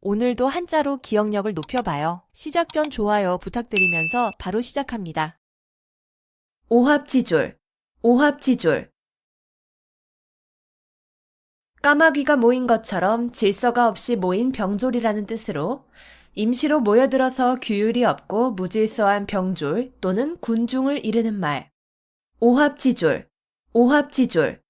오늘도 한자로 기억력을 높여봐요. 시작 전 좋아요 부탁드리면서 바로 시작합니다. 오합지졸, 오합지졸. 까마귀가 모인 것처럼 질서가 없이 모인 병졸이라는 뜻으로 임시로 모여들어서 규율이 없고 무질서한 병졸 또는 군중을 이르는 말. 오합지졸, 오합지졸.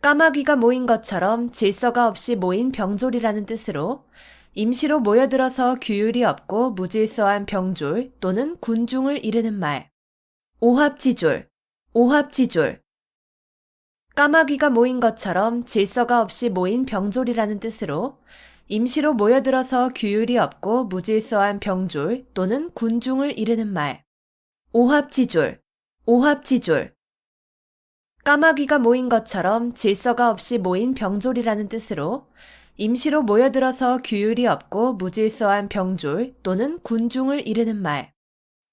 까마귀가 모인 것처럼 질서가 없이 모인 병졸이라는 뜻으로 임시로 모여들어서 규율이 없고 무질서한 병졸 또는 군중을 이르는 말. 오합지졸, 오합지졸. 까마귀가 모인 것처럼 질서가 없이 모인 병졸이라는 뜻으로 임시로 모여들어서 규율이 없고 무질서한 병졸 또는 군중을 이르는 말. 오합지졸, 오합지졸. 까마귀가 모인 것처럼 질서가 없이 모인 병졸이라는 뜻으로 임시로 모여들어서 규율이 없고 무질서한 병졸 또는 군중을 이르는 말.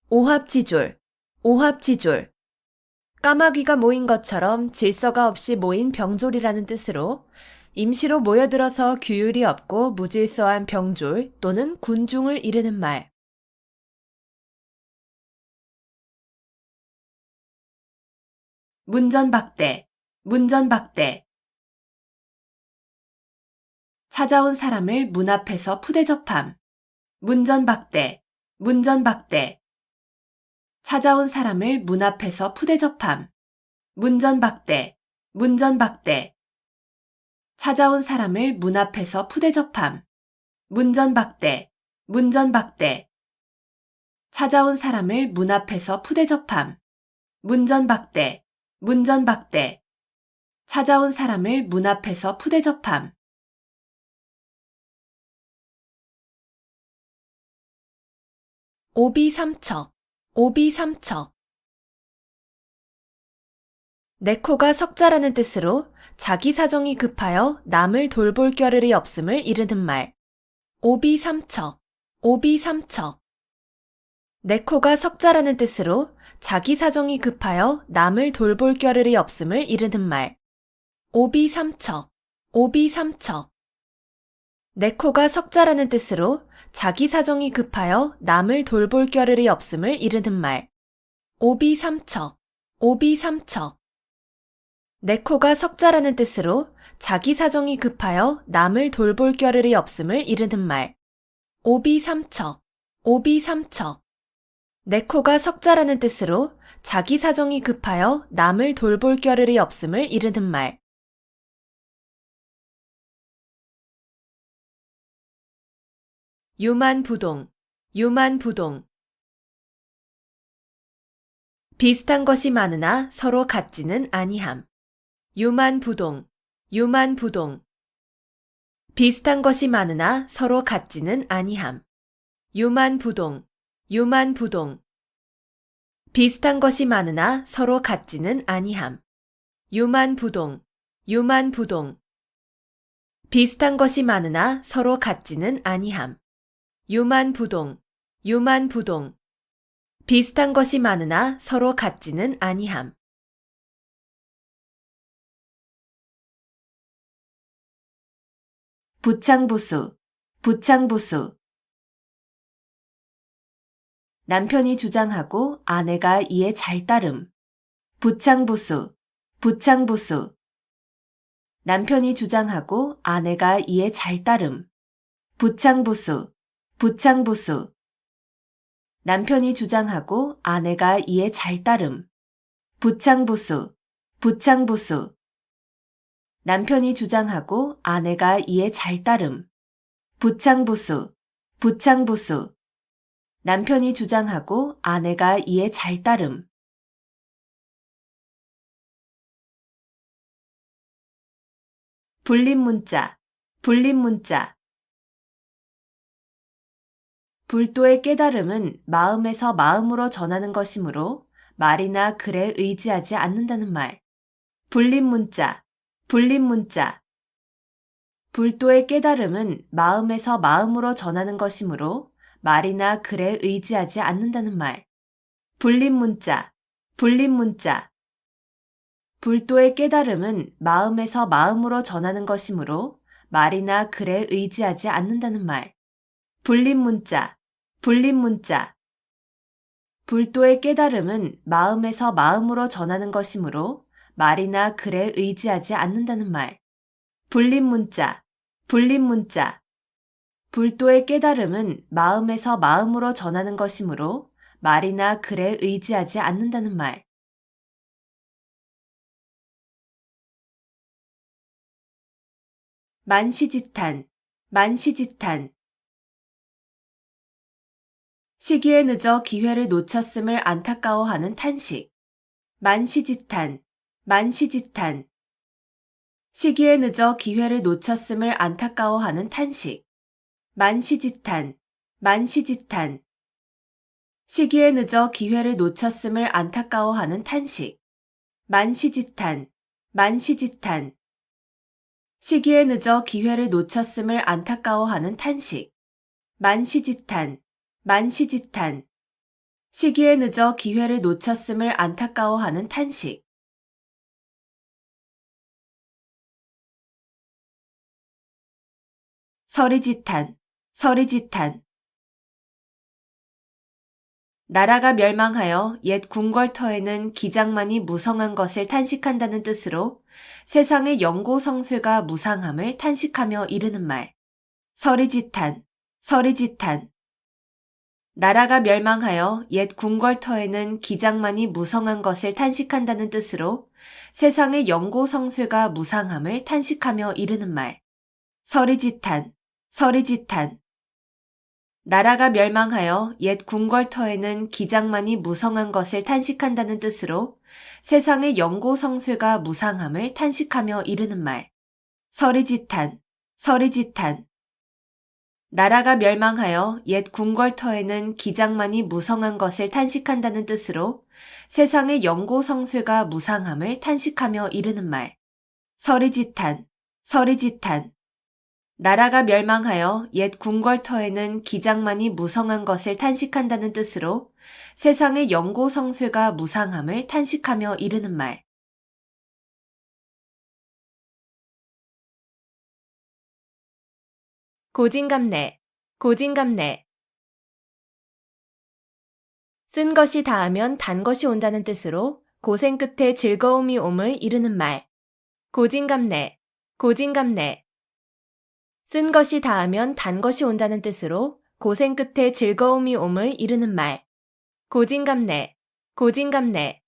오합지졸, 오합지졸. 까마귀가 모인 것처럼 질서가 없이 모인 병졸이라는 뜻으로 임시로 모여들어서 규율이 없고 무질서한 병졸 또는 군중을 이르는 말. 문전박대, 문전박대. 찾아온 사람을 문 앞에서 푸대접함. 문전박대, 문전박대. 찾아온 사람을 문 앞에서 푸대접함. 문전박대, 문전박대. 찾아온 사람을 문 앞에서 푸대접함. 문전박대, 문전박대. 찾아온 사람을 문 앞에서 푸대접함. 문전박대, 문전박대. 찾아온 사람을 문 앞에서 푸대접함. 오비삼척, 오비삼척. 내 코가 석자라는 뜻으로 자기 사정이 급하여 남을 돌볼 겨를이 없음을 이르는 말. 오비삼척, 오비삼척. 내 코가 석자라는 뜻으로 자기 사정이 급하여 남을 돌볼 겨를이 없음을 이르는 말. 오비삼척, 오비삼척. 내 코가 석자라는 뜻으로 자기 사정이 급하여 남을 돌볼 겨를이 없음을 이르는 말. 오비삼척, 오비삼척. 내 코가 석자라는 뜻으로 자기 사정이 급하여 남을 돌볼 겨를이 없음을 이르는 말. 오비삼척, 오비삼척. 내 코가 석자라는 뜻으로 자기 사정이 급하여 남을 돌볼 겨를이 없음을 이르는 말. 유만부동, 유만부동. 비슷한 것이 많으나 서로 같지는 아니함. 유만부동, 유만부동. 비슷한 것이 많으나 서로 같지는 아니함. 유만부동, 유만부동. 비슷한 것이 많으나 서로 같지는 아니함. 유만부동, 유만부동. 비슷한 것이 많으나 서로 같지는 아니함. 유만부동, 유만부동. 비슷한 것이 많으나 서로 같지는 아니함. 부창부수, 부창부수. 남편이 주장하고 아내가 이에 잘 따름. 부창부수, 부창부수. 남편이 주장하고 아내가 이에 잘 따름. 부창부수, 부창부수. 남편이 주장하고 아내가 이에 잘 따름. 부창부수, 부창부수. 남편이 주장하고 아내가 이에 잘 따름. 부창부수, 부창부수. 남편이 주장하고 아내가 이에 잘 따름. 불림문자, 불림문자. 불도의 깨달음은 마음에서 마음으로 전하는 것이므로 말이나 글에 의지하지 않는다는 말. 불림문자, 불림문자. 불도의 깨달음은 마음에서 마음으로 전하는 것이므로 말이나 글에 의지하지 않는다는 말. 불림문자, 불림문자. 불도의 깨달음은 마음에서 마음으로 전하는 것이므로 말이나 글에 의지하지 않는다는 말. 불립문자, 불립문자. 불도의 깨달음은 마음에서 마음으로 전하는 것이므로 말이나 글에 의지하지 않는다는 말. 불립문자, 불립문자. 불도의 깨달음은 마음에서 마음으로 전하는 것이므로 말이나 글에 의지하지 않는다는 말. 만시지탄, 만시지탄. 시기에 늦어 기회를 놓쳤음을 안타까워하는 탄식. 만시지탄, 만시지탄. 시기에 늦어 기회를 놓쳤음을 안타까워하는 탄식. 만시지탄, 만시지탄. 시기에 늦어 기회를 놓쳤음을 안타까워하는 탄식. 만시지탄, 만시지탄. 시기에 늦어 기회를 놓쳤음을 안타까워하는 탄식. 만시지탄, 만시지탄. 시기에 늦어 기회를 놓쳤음을 안타까워하는 탄식. 서리지탄, 서리지탄. 나라가 멸망하여 옛 궁궐터에는 기장만이 무성한 것을 탄식한다는 뜻으로 세상의 영고성쇠가 무상함을 탄식하며 이르는 말. 서리지탄, 서리지탄. 나라가 멸망하여 옛 궁궐터에는 기장만이 무성한 것을 탄식한다는 뜻으로 세상의 영고성쇠가 무상함을 탄식하며 이르는 말. 서리지탄, 서리지탄. 나라가 멸망하여 옛 궁궐터에는 기장만이 무성한 것을 탄식한다는 뜻으로 세상의 영고성쇠가 무상함을 탄식하며 이르는 말. 서리지탄, 서리지탄. 나라가 멸망하여 옛 궁궐터에는 기장만이 무성한 것을 탄식한다는 뜻으로 세상의 영고성쇠가 무상함을 탄식하며 이르는 말. 서리지탄, 서리지탄. 나라가 멸망하여 옛 궁궐터에는 기장만이 무성한 것을 탄식한다는 뜻으로 세상의 영고성쇠가 무상함을 탄식하며 이르는 말. 고진감래, 고진감래. 쓴 것이 다하면 단 것이 온다는 뜻으로 고생 끝에 즐거움이 옴을 이르는 말. 고진감래, 고진감래. 쓴 것이 다하면 단 것이 온다는 뜻으로 고생 끝에 즐거움이 옴을 이르는 말. 고진감래, 고진감래.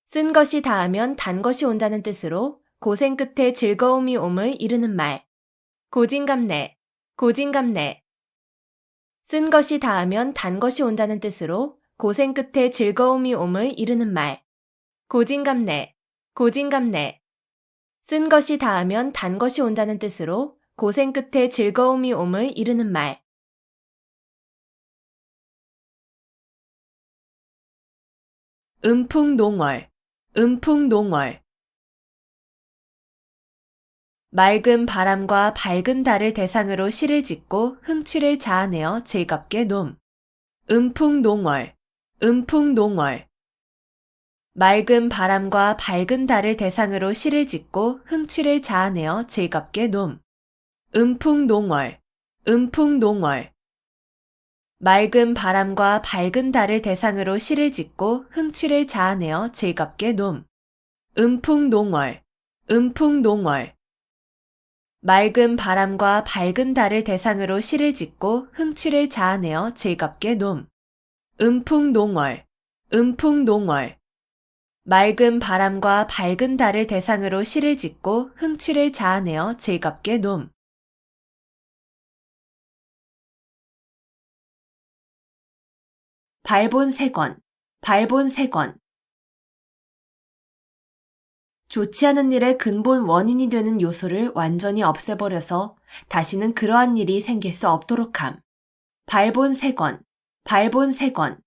쓴 것이 다하면 단 것이 온다는 뜻으로 고생 끝에 즐거움이 옴을 이르는 말. 고진감래, 고진감래. 쓴 것이 다하면 단 것이 온다는 뜻으로 고생 끝에 즐거움이 옴을 이르는 말. 고진감래, 고진감래. 쓴 것이 다하면 단 것이 온다는 뜻으로 고생 끝에 즐거움이 옴을 이르는 말. 음풍농월, 음풍농월. 맑은 바람과 밝은 달을 대상으로 시를 짓고 흥취를 자아내어 즐겁게 놈. 음풍농월, 음풍농월. 맑은 바람과 밝은 달을 대상으로 시를 짓고 흥취를 자아내어 즐겁게 놈. 음풍농월, 음풍농월. 맑은 바람과 밝은 달을 대상으로 시를 짓고 흥취를 자아내어 즐겁게 놈. 음풍농월, 음풍농월. 맑은 바람과 밝은 달을 대상으로 시를 짓고 흥취를 자아내어 즐겁게 놈. 음풍농월, 음풍농월. 맑은 바람과 밝은 달을 대상으로 시를 짓고 흥취를 자아내어 즐겁게 놈. 발본색원, 발본색원. 좋지 않은 일의 근본 원인이 되는 요소를 완전히 없애버려서 다시는 그러한 일이 생길 수 없도록 함. 발본색원, 발본색원.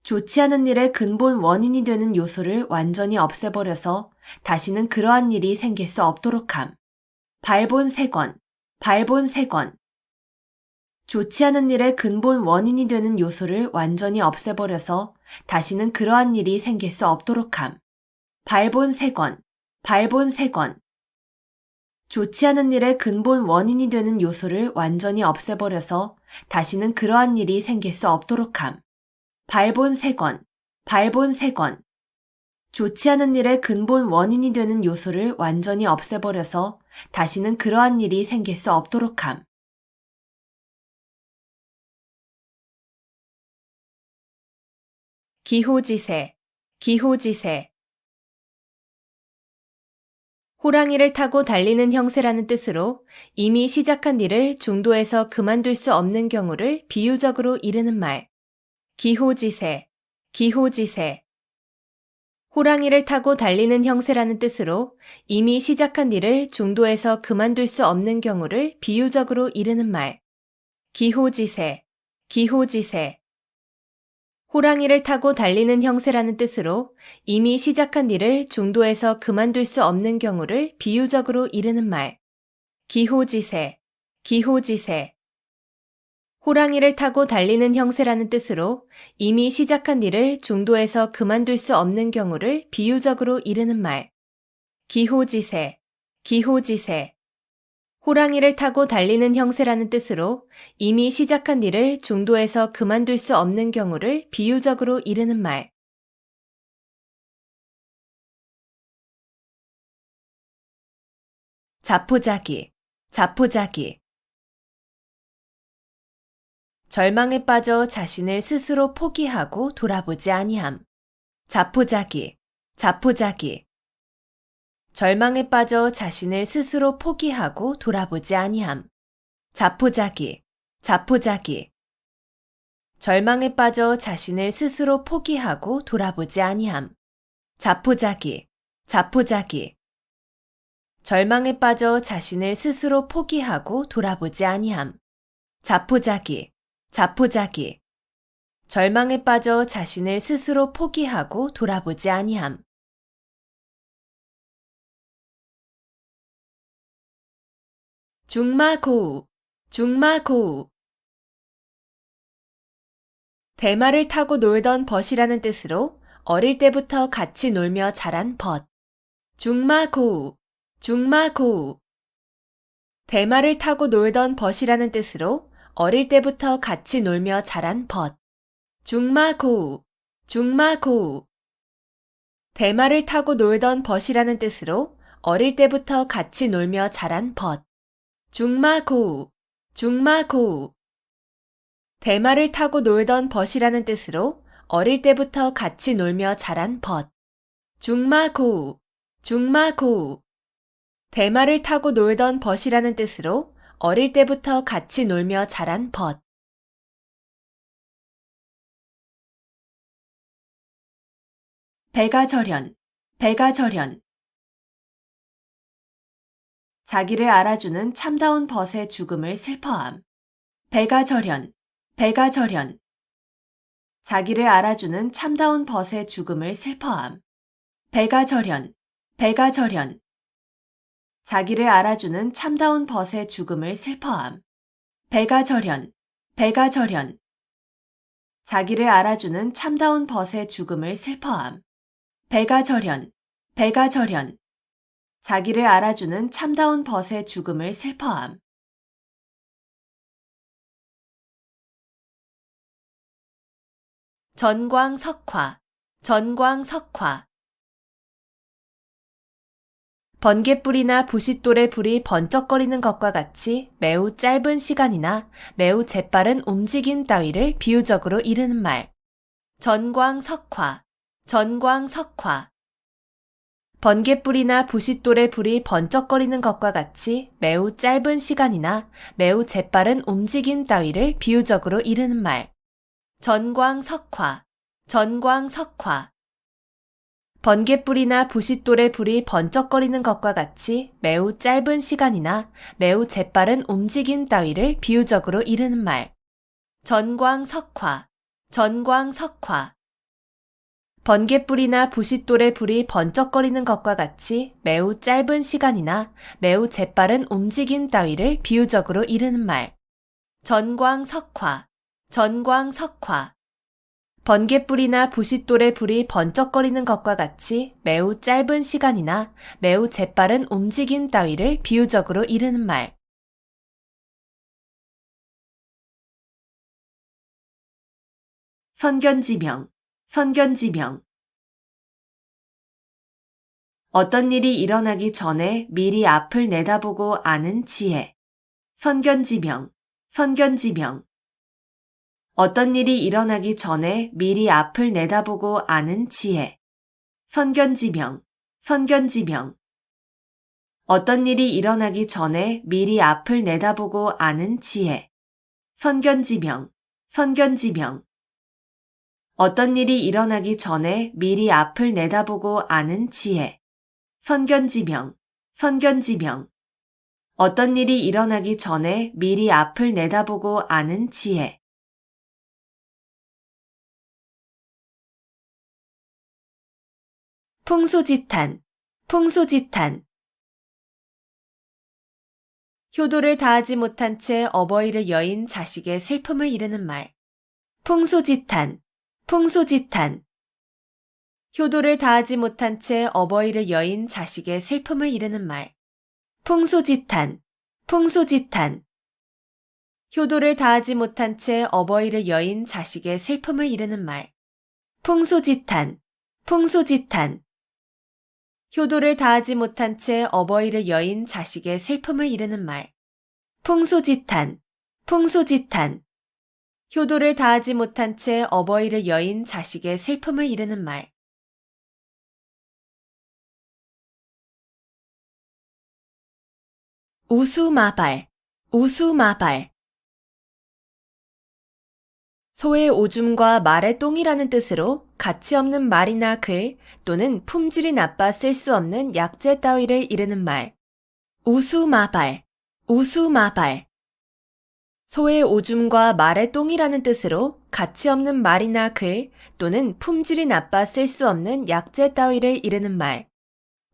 좋지 않은 일의 근본 원인이 되는 요소를 완전히 없애버려서 다시는 그러한 일이 생길 수 없도록 함. 발본색원, 발본색원. 좋지 않은 일의 근본 원인이 되는 요소를 완전히 없애버려서 다시는 그러한 일이 생길 수 없도록 함. 발본색원, 발본색원. 좋지 않은 일의 근본 원인이 되는 요소를 완전히 없애버려서 다시는 그러한 일이 생길 수 없도록 함. 발본 3권, 발본 3권. 좋지 않은 일의 근본 원인이 되는 요소를 완전히 없애버려서 다시는 그러한 일이 생길 수 없도록 함. 기호지세, 기호지세. 호랑이를 타고 달리는 형세라는 뜻으로 이미 시작한 일을 중도에서 그만둘 수 없는 경우를 비유적으로 이르는 말. 기호지세, 기호지세. 호랑이를 타고 달리는 형세라는 뜻으로 이미 시작한 일을 중도에서 그만둘 수 없는 경우를 비유적으로 이르는 말. 기호지세, 기호지세. 호랑이를 타고 달리는 형세라는 뜻으로 이미 시작한 일을 중도에서 그만둘 수 없는 경우를 비유적으로 이르는 말. 기호지세, 기호지세. 호랑이를 타고 달리는 형세라는 뜻으로 이미 시작한 일을 중도에서 그만둘 수 없는 경우를 비유적으로 이르는 말. 기호지세, 기호지세. 호랑이를 타고 달리는 형세라는 뜻으로 이미 시작한 일을 중도에서 그만둘 수 없는 경우를 비유적으로 이르는 말. 자포자기, 자포자기. 절망에 빠져 자신을 스스로 포기하고 돌아보지 아니함. 자포자기, 자포자기. 절망에 빠져 자신을 스스로 포기하고 돌아보지 아니함. 자포자기, 자포자기. 절망에 빠져 자신을 스스로 포기하고 돌아보지 아니함. 자포자기, 자포자기. 절망에 빠져 자신을 스스로 포기하고 돌아보지 아니함. 자포자기, 자포자기. 절망에 빠져 자신을 스스로 포기하고 돌아보지 아니함. 중마고우, 중마고우. 대마를 타고 놀던 벗이라는 뜻으로 어릴 때부터 같이 놀며 자란 벗. 중마고우, 중마고우. 대마를 타고 놀던 벗이라는 뜻으로 어릴 때부터 같이 놀며 자란 벗. 중마고우, 중마고우. 대마를 타고 놀던 벗이라는 뜻으로 어릴 때부터 같이 놀며 자란 벗. 중마고우, 중마고우. 대마를 타고 놀던 벗이라는 뜻으로 어릴 때부터 같이 놀며 자란 벗. 중마고우, 중마고우. 대마를 타고 놀던 벗이라는 뜻으로 어릴 때부터 같이 놀며 자란 벗. 배가절연, 배가절연. 자기를 알아주는 참다운 벗의 죽음을 슬퍼함. 배가절연, 배가절연. 자기를 알아주는 참다운 벗의 죽음을 슬퍼함. 배가절연, 배가절연. 자기를 알아주는 참다운 벗의 죽음을 슬퍼함. 배가절연, 배가절연. 자기를 알아주는 참다운 벗의 죽음을 슬퍼함. 배가절연, 배가절연. 자기를 알아주는 참다운 벗의 죽음을 슬퍼함. 전광석화, 전광석화. 번갯불이나 부싯돌의 불이 번쩍거리는 것과 같이 매우 짧은 시간이나 매우 재빠른 움직임 따위를 비유적으로 이르는 말. 전광석화, 전광석화. 번갯불이나 부싯돌의 불이 번쩍거리는 것과 같이 매우 짧은 시간이나 매우 재빠른 움직임 따위를 비유적으로 이르는 말. 전광석화, 전광석화. 번갯불이나 부싯돌의 불이 번쩍거리는 것과 같이 매우 짧은 시간이나 매우 재빠른 움직임 따위를 비유적으로 이르는 말. 전광석화, 전광석화. 번갯불이나 부싯돌의 불이 번쩍거리는 것과 같이 매우 짧은 시간이나 매우 재빠른 움직임 따위를 비유적으로 이르는 말. 전광석화, 전광석화. 번갯불이나 부싯돌의 불이 번쩍거리는 것과 같이 매우 짧은 시간이나 매우 재빠른 움직임 따위를 비유적으로 이르는 말. 선견지명, 선견지명. 어떤 일이 일어나기 전에 미리 앞을 내다보고 아는 지혜. 선견지명, 선견지명. 어떤 일이 일어나기 전에 미리 앞을 내다보고 아는 지혜. 선견지명, 선견지명. 어떤 일이 일어나기 전에 미리 앞을 내다보고 아는 지혜. 선견지명, 선견지명. 어떤 일이 일어나기 전에 미리 앞을 내다보고 아는 지혜. 선견지명, 선견지명. 어떤 일이 일어나기 전에 미리 앞을 내다보고 아는 지혜. 풍수지탄, 풍수지탄. 효도를 다하지 못한 채 어버이를 여인 자식의 슬픔을 이르는 말. 풍수지탄, 풍수지탄. 효도를 다하지 못한 채 어버이를 여인 자식의 슬픔을 이르는 말. 풍수지탄, 풍수지탄. 효도를 다하지 못한 채 어버이를 여인 자식의 슬픔을 이르는 말. 풍수지탄, 풍수지탄. 효도를 다하지 못한 채 어버이를 여인 자식의 슬픔을 이르는 말. 풍수지탄, 풍수지탄. 효도를 다하지 못한 채 어버이를 여인 자식의 슬픔을 이르는 말. 우수마발, 우수마발. 소의 오줌과 말의 똥이라는 뜻으로 가치 없는 말이나 글 또는 품질이 나빠 쓸 수 없는 약재 따위를 이르는 말. 우수마발, 우수마발. 소의 오줌과 말의 똥이라는 뜻으로 가치 없는 말이나 글 또는 품질이 나빠 쓸 수 없는 약재 따위를 이르는 말.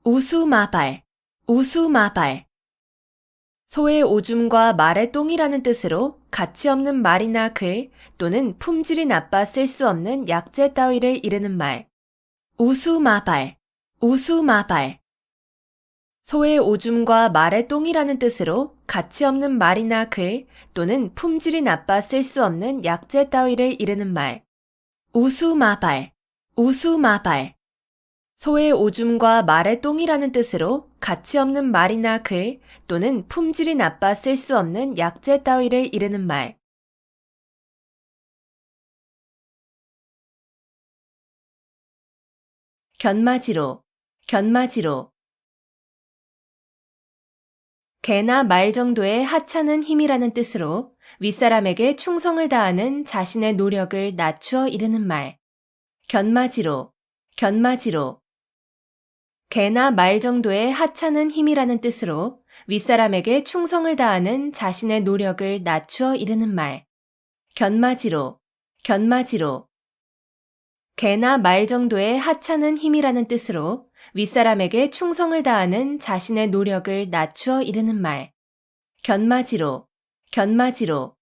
우수마발, 우수마발. 소의 오줌과 말의 똥이라는 뜻으로 가치 없는 말이나 글 또는 품질이 나빠 쓸 수 없는 약재 따위를 이르는 말. 우수마발, 우수마발. 소의 오줌과 말의 똥이라는 뜻으로 가치 없는 말이나 글 또는 품질이 나빠 쓸 수 없는 약재 따위를 이르는 말. 우수마발, 우수마발. 소의 오줌과 말의 똥이라는 뜻으로 가치 없는 말이나 글 또는 품질이 나빠 쓸 수 없는 약재 따위를 이르는 말. 견마지로, 견마지로. 개나 말 정도의 하찮은 힘이라는 뜻으로 윗사람에게 충성을 다하는 자신의 노력을 낮추어 이르는 말. 견마지로, 견마지로. 개나 말 정도의 하찮은 힘이라는 뜻으로 윗사람에게 충성을 다하는 자신의 노력을 낮추어 이르는 말. 견마지로, 견마지로. 개나 말 정도의 하찮은 힘이라는 뜻으로 윗사람에게 충성을 다하는 자신의 노력을 낮추어 이르는 말. 견마지로, 견마지로.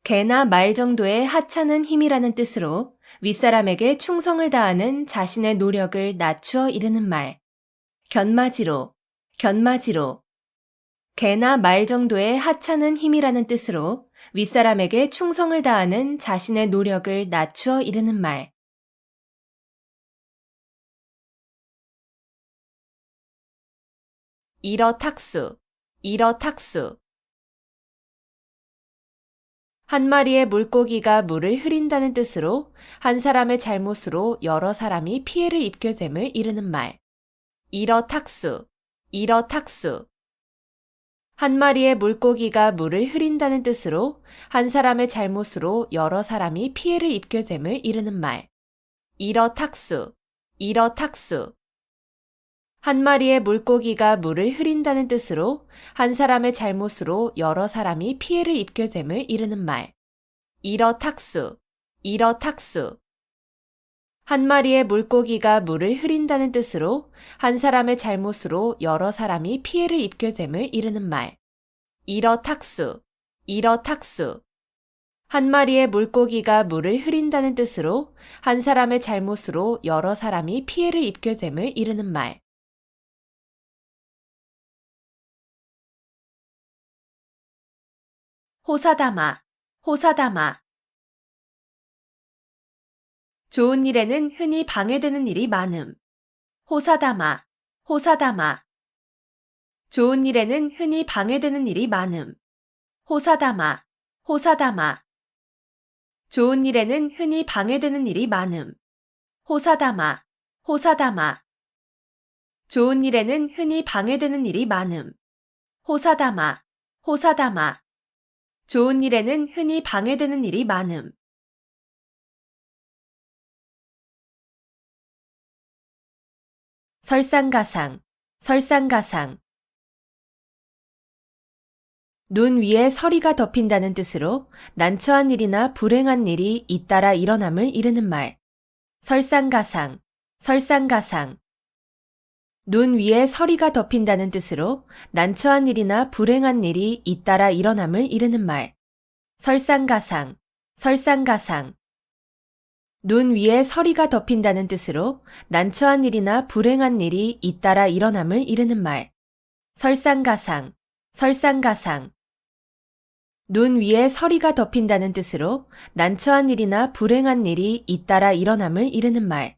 개나 말 정도의 하찮은 힘이라는 뜻으로 윗사람에게 충성을 다하는 자신의 노력을 낮추어 이르는 말. 견마지로, 견마지로. 개나 말 정도의 하찮은 힘이라는 뜻으로 윗사람에게 충성을 다하는 자신의 노력을 낮추어 이르는 말. 일어탁수, 일어탁수. 한 마리의 물고기가 물을 흐린다는 뜻으로 한 사람의 잘못으로 여러 사람이 피해를 입게 됨을 이르는 말. 일어탁수, 일어탁수. 한 마리의 물고기가 물을 흐린다는 뜻으로 한 사람의 잘못으로 여러 사람이 피해를 입게 됨을 이르는 말. 일어탁수, 일어탁수. 한 마리의 물고기가 물을 흐린다는 뜻으로 한 사람의 잘못으로 여러 사람이 피해를 입게 됨을 이르는 말. 일어탁수, 일어탁수. 한 마리의 물고기가 물을 흐린다는 뜻으로 한 사람의 잘못으로 여러 사람이 피해를 입게 됨을 이르는 말. 일어탁수, 일어탁수. 한 마리의 물고기가 물을 흐린다는 뜻으로 한 사람의 잘못으로 여러 사람이 피해를 입게 됨을 이르는 말. 호사다마, 호사다마. 좋은 일에는 흔히 방해되는 일이 많음. 호사다마, 호사다마. 좋은 일에는 흔히 방해되는 일이 많음. 호사다마, 호사다마. 좋은 일에는 흔히 방해되는 일이 많음. 호사다마, 호사다마. 좋은 일에는 흔히 방해되는 일이 많음. 호사다마, 호사다마. 좋은 일에는 흔히 방해되는 일이 많음. 설상가상, 설상가상. 눈 위에 서리가 덮인다는 뜻으로 난처한 일이나 불행한 일이 잇따라 일어남을 이르는 말. 설상가상, 설상가상. 눈 위에 서리가 덮인다는 뜻으로 난처한 일이나 불행한 일이 잇따라 일어남을 이르는 말. 설상가상, 설상가상. 눈 위에 서리가 덮인다는 뜻으로 난처한 일이나 불행한 일이 잇따라 일어남을 이르는 말. 설상가상, 설상가상. 눈 위에 서리가 덮인다는 뜻으로 난처한 일이나 불행한 일이 잇따라 일어남을 이르는 말.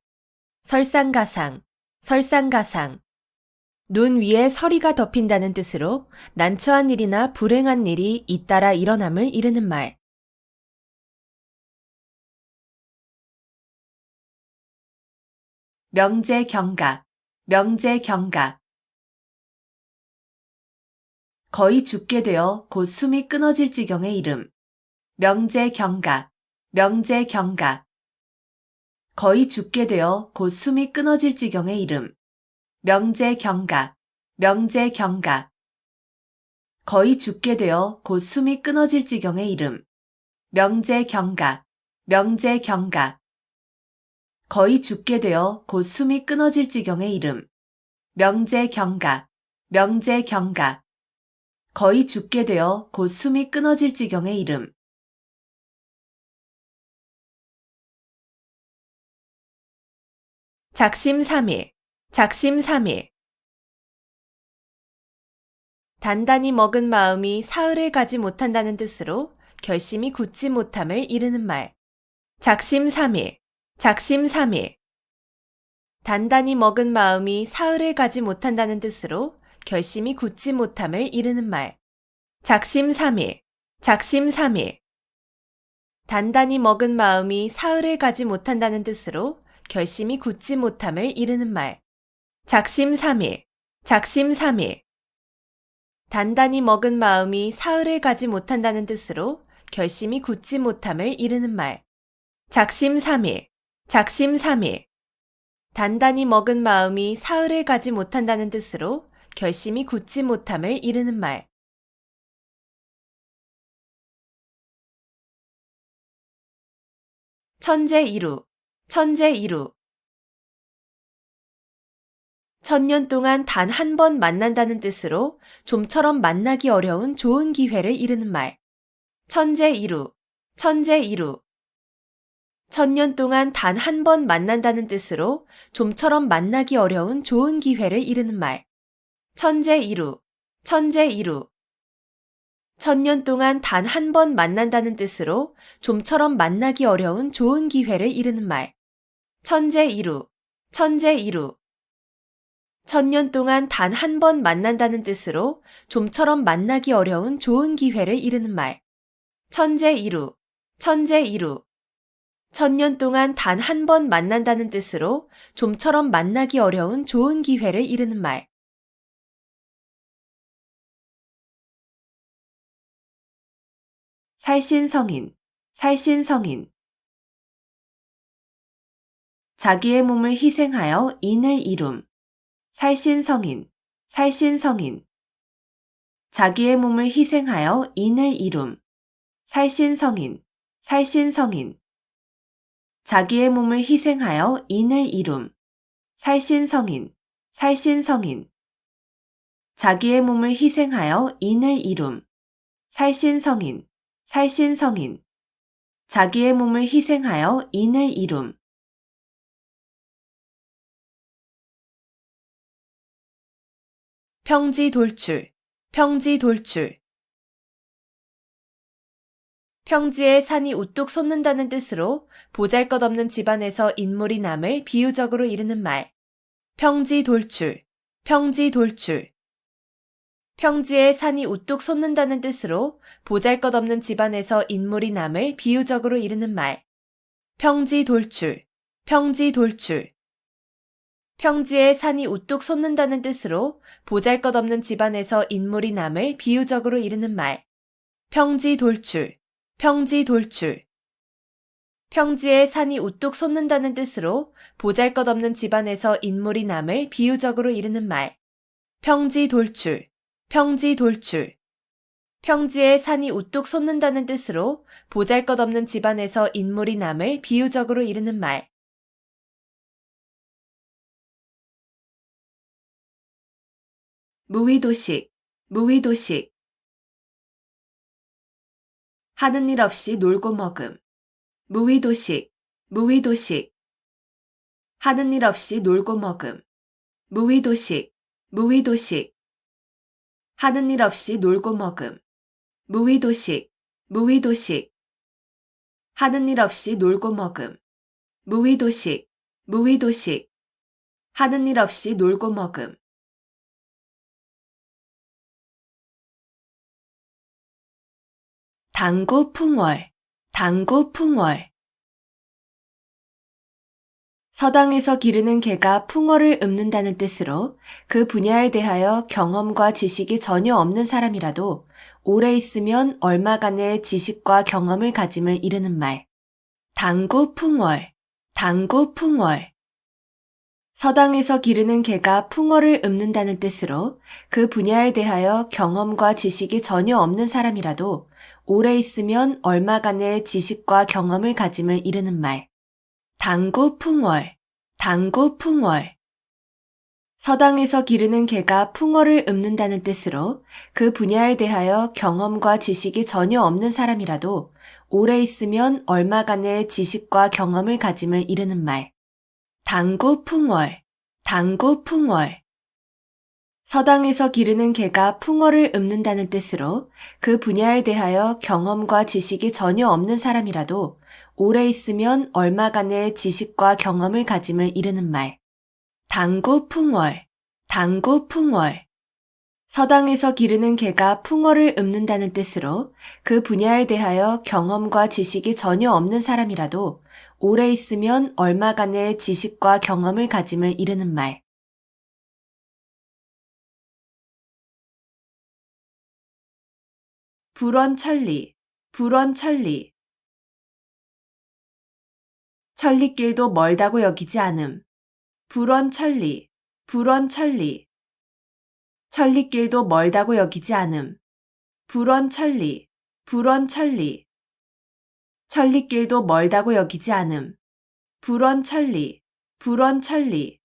설상가상, 설상가상. 눈 위에 서리가 덮인다는 뜻으로 난처한 일이나 불행한 일이 잇따라 일어남을 이르는 말. 명제경각, 명제경각. 거의 죽게 되어 곧 숨이 끊어질 지경의 이름. 명제경각, 명제경각. 거의 죽게 되어 곧 숨이 끊어질 지경의 이름. 명제경각, 명제경각. 거의 죽게 되어 곧 숨이 끊어질 지경의 이름. 명제경각, 명제경각. 거의 죽게 되어 곧 숨이 끊어질 지경의 이름. 명제경각, 명제경각. 거의 죽게 되어 곧 숨이 끊어질 지경의 이름. 작심삼일, 작심삼일. 단단히 먹은 마음이 사흘을 가지 못한다는 뜻으로 결심이 굳지 못함을 이르는 말. 작심삼일, 작심삼일. 단단히 먹은 마음이 사흘을 가지 못한다는 뜻으로 결심이 굳지 못함을 이르는 말. 작심삼일, 작심삼일. 단단히 먹은 마음이 사흘을 가지 못한다는 뜻으로 결심이 굳지 못함을 이르는 말. 작심삼일, 작심삼일. 단단히 먹은 마음이 사흘을 가지 못한다는 뜻으로 결심이 굳지 못함을 이르는 말. 작심삼일, 작심삼일. 단단히 먹은 마음이 사흘을 가지 못한다는 뜻으로 결심이 굳지 못함을 이르는 말. 천재이루, 천재이루. 천년 동안 단 한 번 만난다는 뜻으로 좀처럼 만나기 어려운 좋은 기회를 이르는 말. 천재이루, 천재이루. 천년 동안 단 한 번 만난다는 뜻으로 좀처럼 만나기 어려운 좋은 기회를 이르는 말. 천재이루, 천재이루. 천년 동안 단 한 번 만난다는 뜻으로 좀처럼 만나기 어려운 좋은 기회를 이르는 말. 천재이루, 천재이루. 천년 동안 단 한 번 만난다는 뜻으로 좀처럼 만나기 어려운 좋은 기회를 이르는 말. 천재이루, 천재이루. 천년 동안 단 한 번 만난다는 뜻으로 좀처럼 만나기 어려운 좋은 기회를 이르는 말. 살신성인, 살신성인. 자기의 몸을 희생하여 인을 이룸. 살신성인, 살신성인. 자기의 몸을 희생하여 인을 이룸. 살신성인, 살신성인. 자기의 몸을 희생하여 인을 이룸. 살신성인, 살신성인. 자기의 몸을 희생하여 인을 이룸. 살신성인, 살신성인. 자기의 몸을 희생하여 인을 이룸. 평지 돌출, 평지 돌출. 평지에 산이 우뚝 솟는다는 뜻으로 보잘것없는 집안에서 인물이 남을 비유적으로 이르는 말. 평지 돌출, 평지 돌출. 평지에 산이 우뚝 솟는다는 뜻으로 보잘것없는 집안에서 인물이 남을 비유적으로 이르는 말. 평지 돌출, 평지 돌출. 평지에 산이 우뚝 솟는다는 뜻으로 보잘것없는 집안에서 인물이 남을 비유적으로 이르는 말. 평지 돌출, 평지 돌출. 평지에 산이 우뚝 솟는다는 뜻으로 보잘것없는 집안에서 인물이 남을 비유적으로 이르는 말. 평지 돌출, 평지 돌출. 평지에 산이 우뚝 솟는다는 뜻으로 보잘것없는 집안에서 인물이 남을 비유적으로 이르는 말. 무의도식, 무의도식. 하는 일 없이 놀고 먹음. 무의도식, 무의도식. 하는 일 없이 놀고 먹음. 무의도식, 무의도식. 하는 일 없이 놀고 먹음. 무의도식, 무의도식. 하는 일 없이 놀고 먹음. 무의도식, 무의도식. 하는 일 없이 놀고 먹음. 당구 풍월, 당구 풍월. 서당에서 기르는 개가 풍어를 읊는다는 뜻으로 그 분야에 대하여 경험과 지식이 전혀 없는 사람이라도 오래 있으면 얼마간의 지식과 경험을 가짐을 이르는 말. 당구 풍월, 당구 풍월. 서당에서 기르는 개가 풍어를 읊는다는 뜻으로 그 분야에 대하여 경험과 지식이 전혀 없는 사람이라도 오래 있으면 얼마간의 지식과 경험을 가짐을 이르는 말. 당구 풍월, 당구 풍월. 서당에서 기르는 개가 풍어를 읊는다는 뜻으로 그 분야에 대하여 경험과 지식이 전혀 없는 사람이라도 오래 있으면 얼마간의 지식과 경험을 가짐을 이르는 말. 당구 풍월, 당구 풍월. 서당에서 기르는 개가 풍어를 읊는다는 뜻으로 그 분야에 대하여 경험과 지식이 전혀 없는 사람이라도 오래 있으면 얼마간의 지식과 경험을 가짐을 이르는 말. 당구 풍월, 당구 풍월. 서당에서 기르는 개가 풍어를 읊는다는 뜻으로 그 분야에 대하여 경험과 지식이 전혀 없는 사람이라도 오래 있으면 얼마간의 지식과 경험을 가짐을 이르는 말. 불원천리, 불원천리. 천리길도 멀다고 여기지 않음. 불원천리, 불원천리. 천리길도 멀다고 여기지 않음. 불원천리, 불원천리. 천리길도 멀다고 여기지 않음. 불원천리, 불원천리.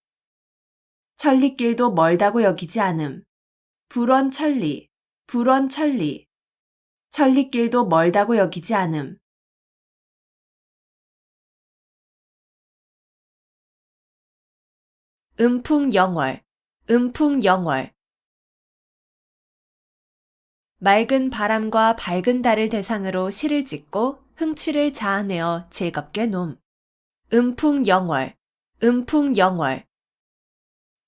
천리길도 멀다고 여기지 않음. 불원천리, 불원천리. 천리길도 멀다고 여기지 않음. 음풍영월, 음풍영월. 맑은 바람과 밝은 달을 대상으로 시를 짓고 흥취를 자아내어 즐겁게 놈. 음풍영월, 음풍영월.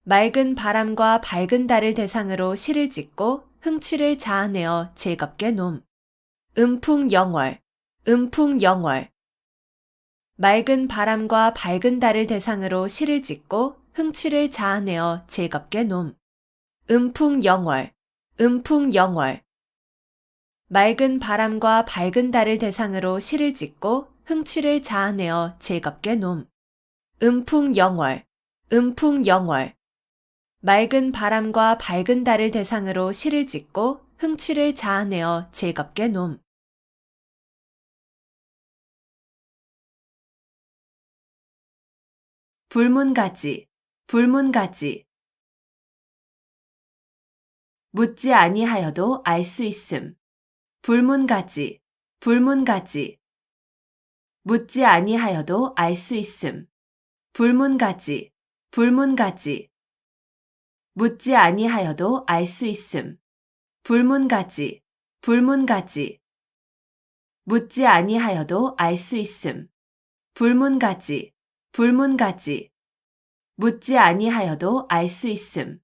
맑은 바람과 밝은 달을 대상으로 시를 짓고 흥취를 자아내어 즐겁게 놈. 음풍영월, 음풍영월. 맑은 바람과 밝은 달을 대상으로 시를 짓고 흥취를 자아내어 즐겁게 놈. 음풍영월, 음풍영월. 맑은 바람과 밝은 달을 대상으로 시를 짓고 흥취를 자아내어 즐겁게 놈. 음풍영월, 음풍영월. 맑은 바람과 밝은 달을 대상으로 시를 짓고 흥취를 자아내어 즐겁게 놈. 불문가지, 불문가지. 묻지 아니하여도 알 수 있음. 불문가지, 불문가지. 묻지 아니하여도 알 수 있음. 불문가지, 불문가지. 묻지 아니하여도 알 수 있음. 불문가지, 불문가지. 묻지 아니하여도 알 수 있음. 불문가지, 불문가지. 묻지 아니하여도 알 수 있음.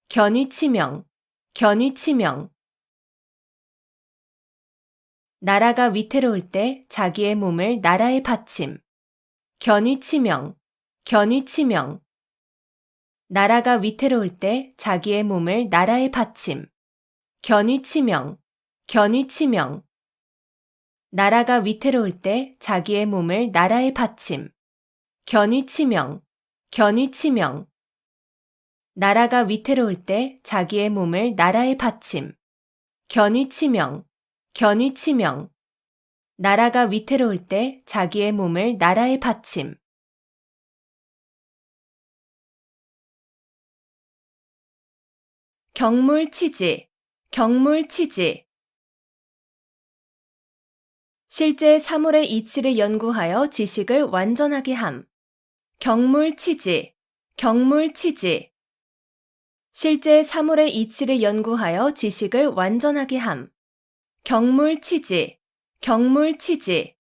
견위치명, 견위치명. 나라가 위태로울 때 자기의 몸을 나라에 바침. 견위치명, 견위치명. 나라가 위태로울 때 자기의 몸을 나라에 바침. 견위치명, 견위치명. 나라가 위태로울 때 자기의 몸을 나라에 바침. 견위치명, 견위치명. 나라가 위태로울 때 자기의 몸을 나라에 바침. 견위치명, 견위치명. 나라가 위태로울 때 자기의 몸을 나라에 바침. 경물치지, 경물치지. 실제 사물의 이치를 연구하여 지식을 완전하게 함. 경물치지, 경물치지. 실제 사물의 이치를 연구하여 지식을 완전하게 함. 경물치지, 경물치지.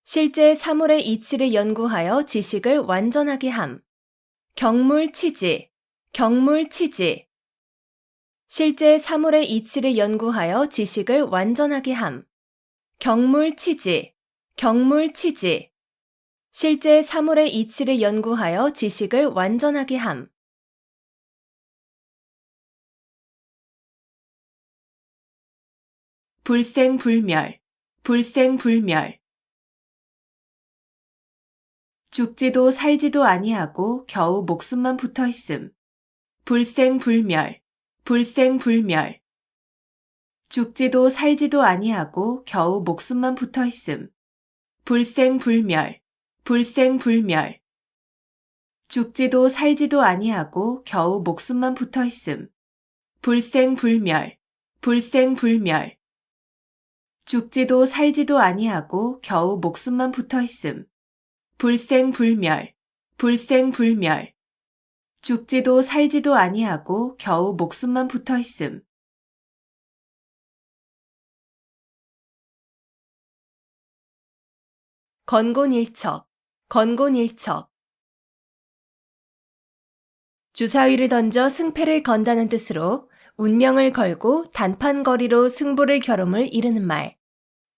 실제 사물의 이치를 연구하여 지식을 완전하게 함. 경물치지, 경물치지. 실제 사물의 이치를 연구하여 지식을 완전하게 함. 경물치지, 경물치지. 실제 사물의 이치를 연구하여 지식을 완전하게 함. 불생불멸, 불생불멸. 죽지도 살지도 아니하고 겨우 목숨만 붙어 있음. 불생불멸, 불생불멸. 죽지도 살지도 아니하고 겨우 목숨만 붙어 있음. 불생불멸, 불생불멸. 죽지도 살지도 아니하고 겨우 목숨만 붙어 있음. 불생불멸, 불생불멸. 죽지도 살지도 아니하고 겨우 목숨만 붙어 있음. 불생불멸, 불생불멸. 죽지도 살지도 아니하고 겨우 목숨만 붙어 있음. 건곤일척, 건곤일척. 주사위를 던져 승패를 건다는 뜻으로 운명을 걸고 단판거리로 승부를 겨룸을 이르는 말.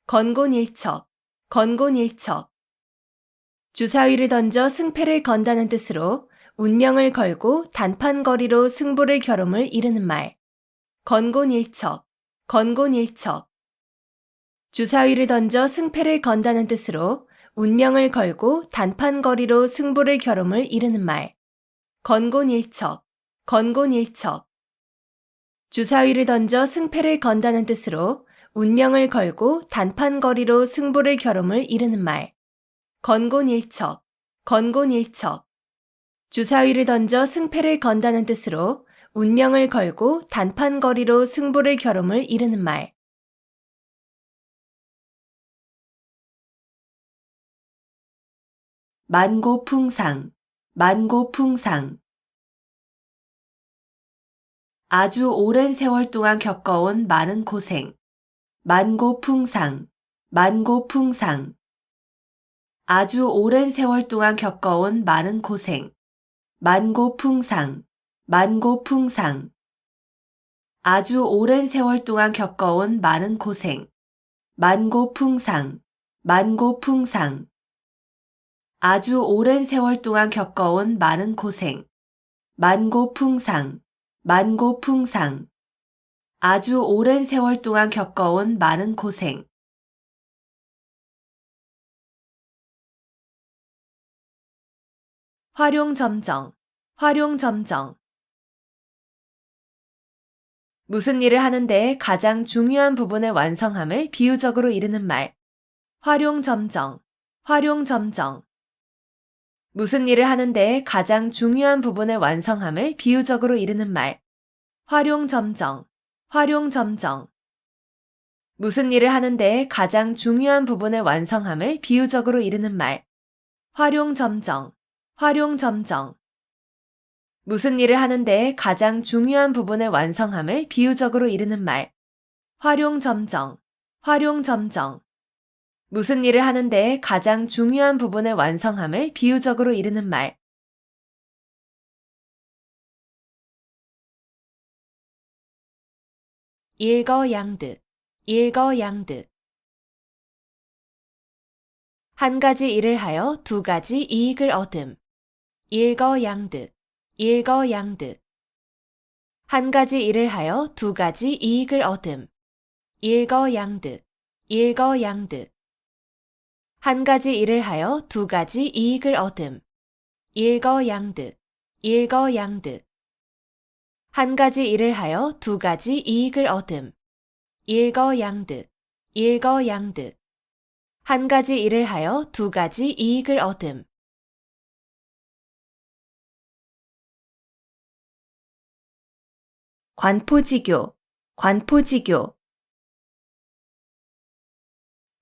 건곤일척, 건곤일척. 주사위를 던져 승패를 건다는 뜻으로 운명을 걸고 단판거리로 승부를 겨룸을 이르는 말. 건곤일척, 건곤일척. 주사위를 던져 승패를 건다는 뜻으로 운명을 걸고 단판거리로 승부를 겨룸을 이르는 말. 건곤일척, 건곤일척. 주사위를 던져 승패를 건다는 뜻으로 운명을 걸고 단판거리로 승부를 겨룸을 이르는 말. 건곤일척, 건곤일척. 주사위를 던져 승패를 건다는 뜻으로 운명을 걸고 단판거리로 승부를 겨룸을 이르는 말. 만고풍상, 만고풍상. 아주 오랜 세월 동안 겪어온 많은 고생. 만고풍상, 만고풍상. 아주 오랜 세월 동안 겪어온 많은 고생. 만고풍상, 만고풍상. 아주 오랜 세월 동안 겪어온 많은 고생. 만고풍상, 만고풍상. 아주 오랜 세월 동안 겪어온 많은 고생. 만고풍상, 만고풍상. 아주 오랜 세월 동안 겪어온 많은 고생. 활용점정, 활용점정. 무슨 일을 하는데 가장 중요한 부분의 완성함을 비유적으로 이르는 말. 활용점정, 활용점정. 무슨 일을 하는데 가장 중요한 부분의 완성함을 비유적으로 이르는 말. 활용점정, 활용 점정. 무슨 일을 하는데 가장 중요한 부분을 완성함을 비유적으로 이르는 말. 활용 점정, 활용 점정. 무슨 일을 하는데 가장 중요한 부분을 완성함을 비유적으로 이르는 말. 활용 점정, 활용 점정. 무슨 일을 하는데 가장 중요한 부분을 완성함을 비유적으로 이르는 말. 일거양득, 일거양득. 한 가지 일을 하여 두 가지 이익을 얻음. 일거양득, 일거양득. 한 가지 일을 하여 두 가지 이익을 얻음. 일거양득, 일거양득. 한 가지 일을 하여 두 가지 이익을 얻음. 일거양득, 일거양득. 한 가지 일을 하여 두 가지 이익을 얻음. 일거양득, 일거양득. 한 가지 일을 하여 두 가지 이익을 얻음. 관포지교, 관포지교.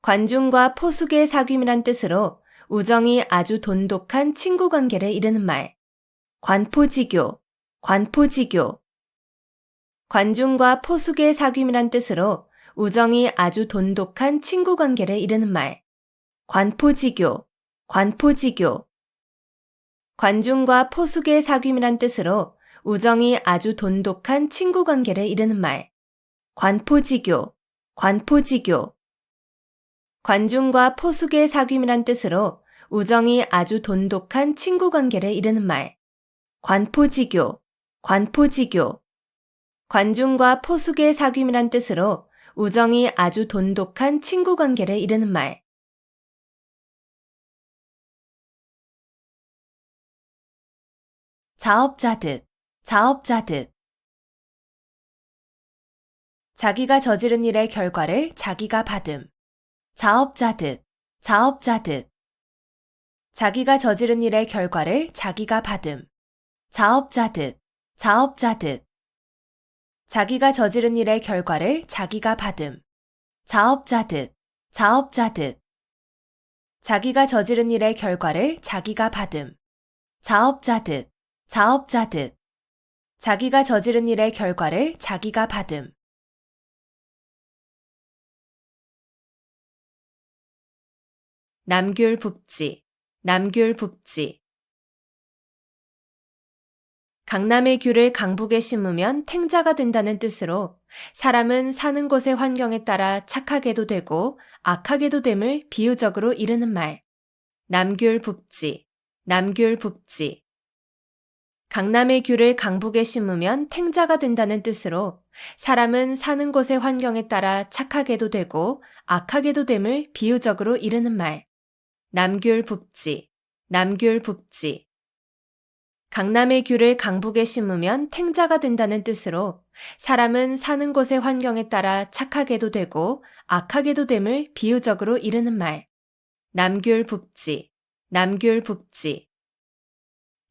관중과 포숙의 사귐이란 뜻으로 우정이 아주 돈독한 친구 관계를 이르는 말. 관포지교, 관포지교. 관중과 포숙의 사귐이란 뜻으로 우정이 아주 돈독한 친구 관계를 이르는 말. 관포지교, 관포지교. 관중과 포숙의 사귐이란 뜻으로 우정이 아주 돈독한 친구 관계를 이르는 말. 관포지교, 관포지교. 관중과 포숙의 사귐이란 뜻으로 우정이 아주 돈독한 친구 관계를 이르는 말. 관포지교, 관포지교. 관중과 포숙의 사귐이란 뜻으로 우정이 아주 돈독한 친구 관계를 이르는 말. 자업자득, 자업자득. 자기가 저지른 일의 결과를 자기가 받음. 자업자득, 자업자득. 자기가 저지른 일의 결과를 자기가 받음. 자업자득, 자업자득. 자기가 저지른 일의 결과를 자기가 받음. 자업자득, 자업자득. 자기가 저지른 일의 결과를 자기가 받음. 자업자득, 자업자득. 자기가 저지른 일의 결과를 자기가 받음. 남귤북지, 남귤북지. 강남의 귤을 강북에 심으면 탱자가 된다는 뜻으로 사람은 사는 곳의 환경에 따라 착하게도 되고 악하게도 됨을 비유적으로 이르는 말. 남귤북지, 남귤북지. 강남의 귤을 강북에 심으면 탱자가 된다는 뜻으로 사람은 사는 곳의 환경에 따라 착하게도 되고 악하게도 됨을 비유적으로 이르는 말. 남귤북지, 남귤북지. 강남의 귤을 강북에 심으면 탱자가 된다는 뜻으로 사람은 사는 곳의 환경에 따라 착하게도 되고 악하게도 됨을 비유적으로 이르는 말. 남귤북지, 남귤북지.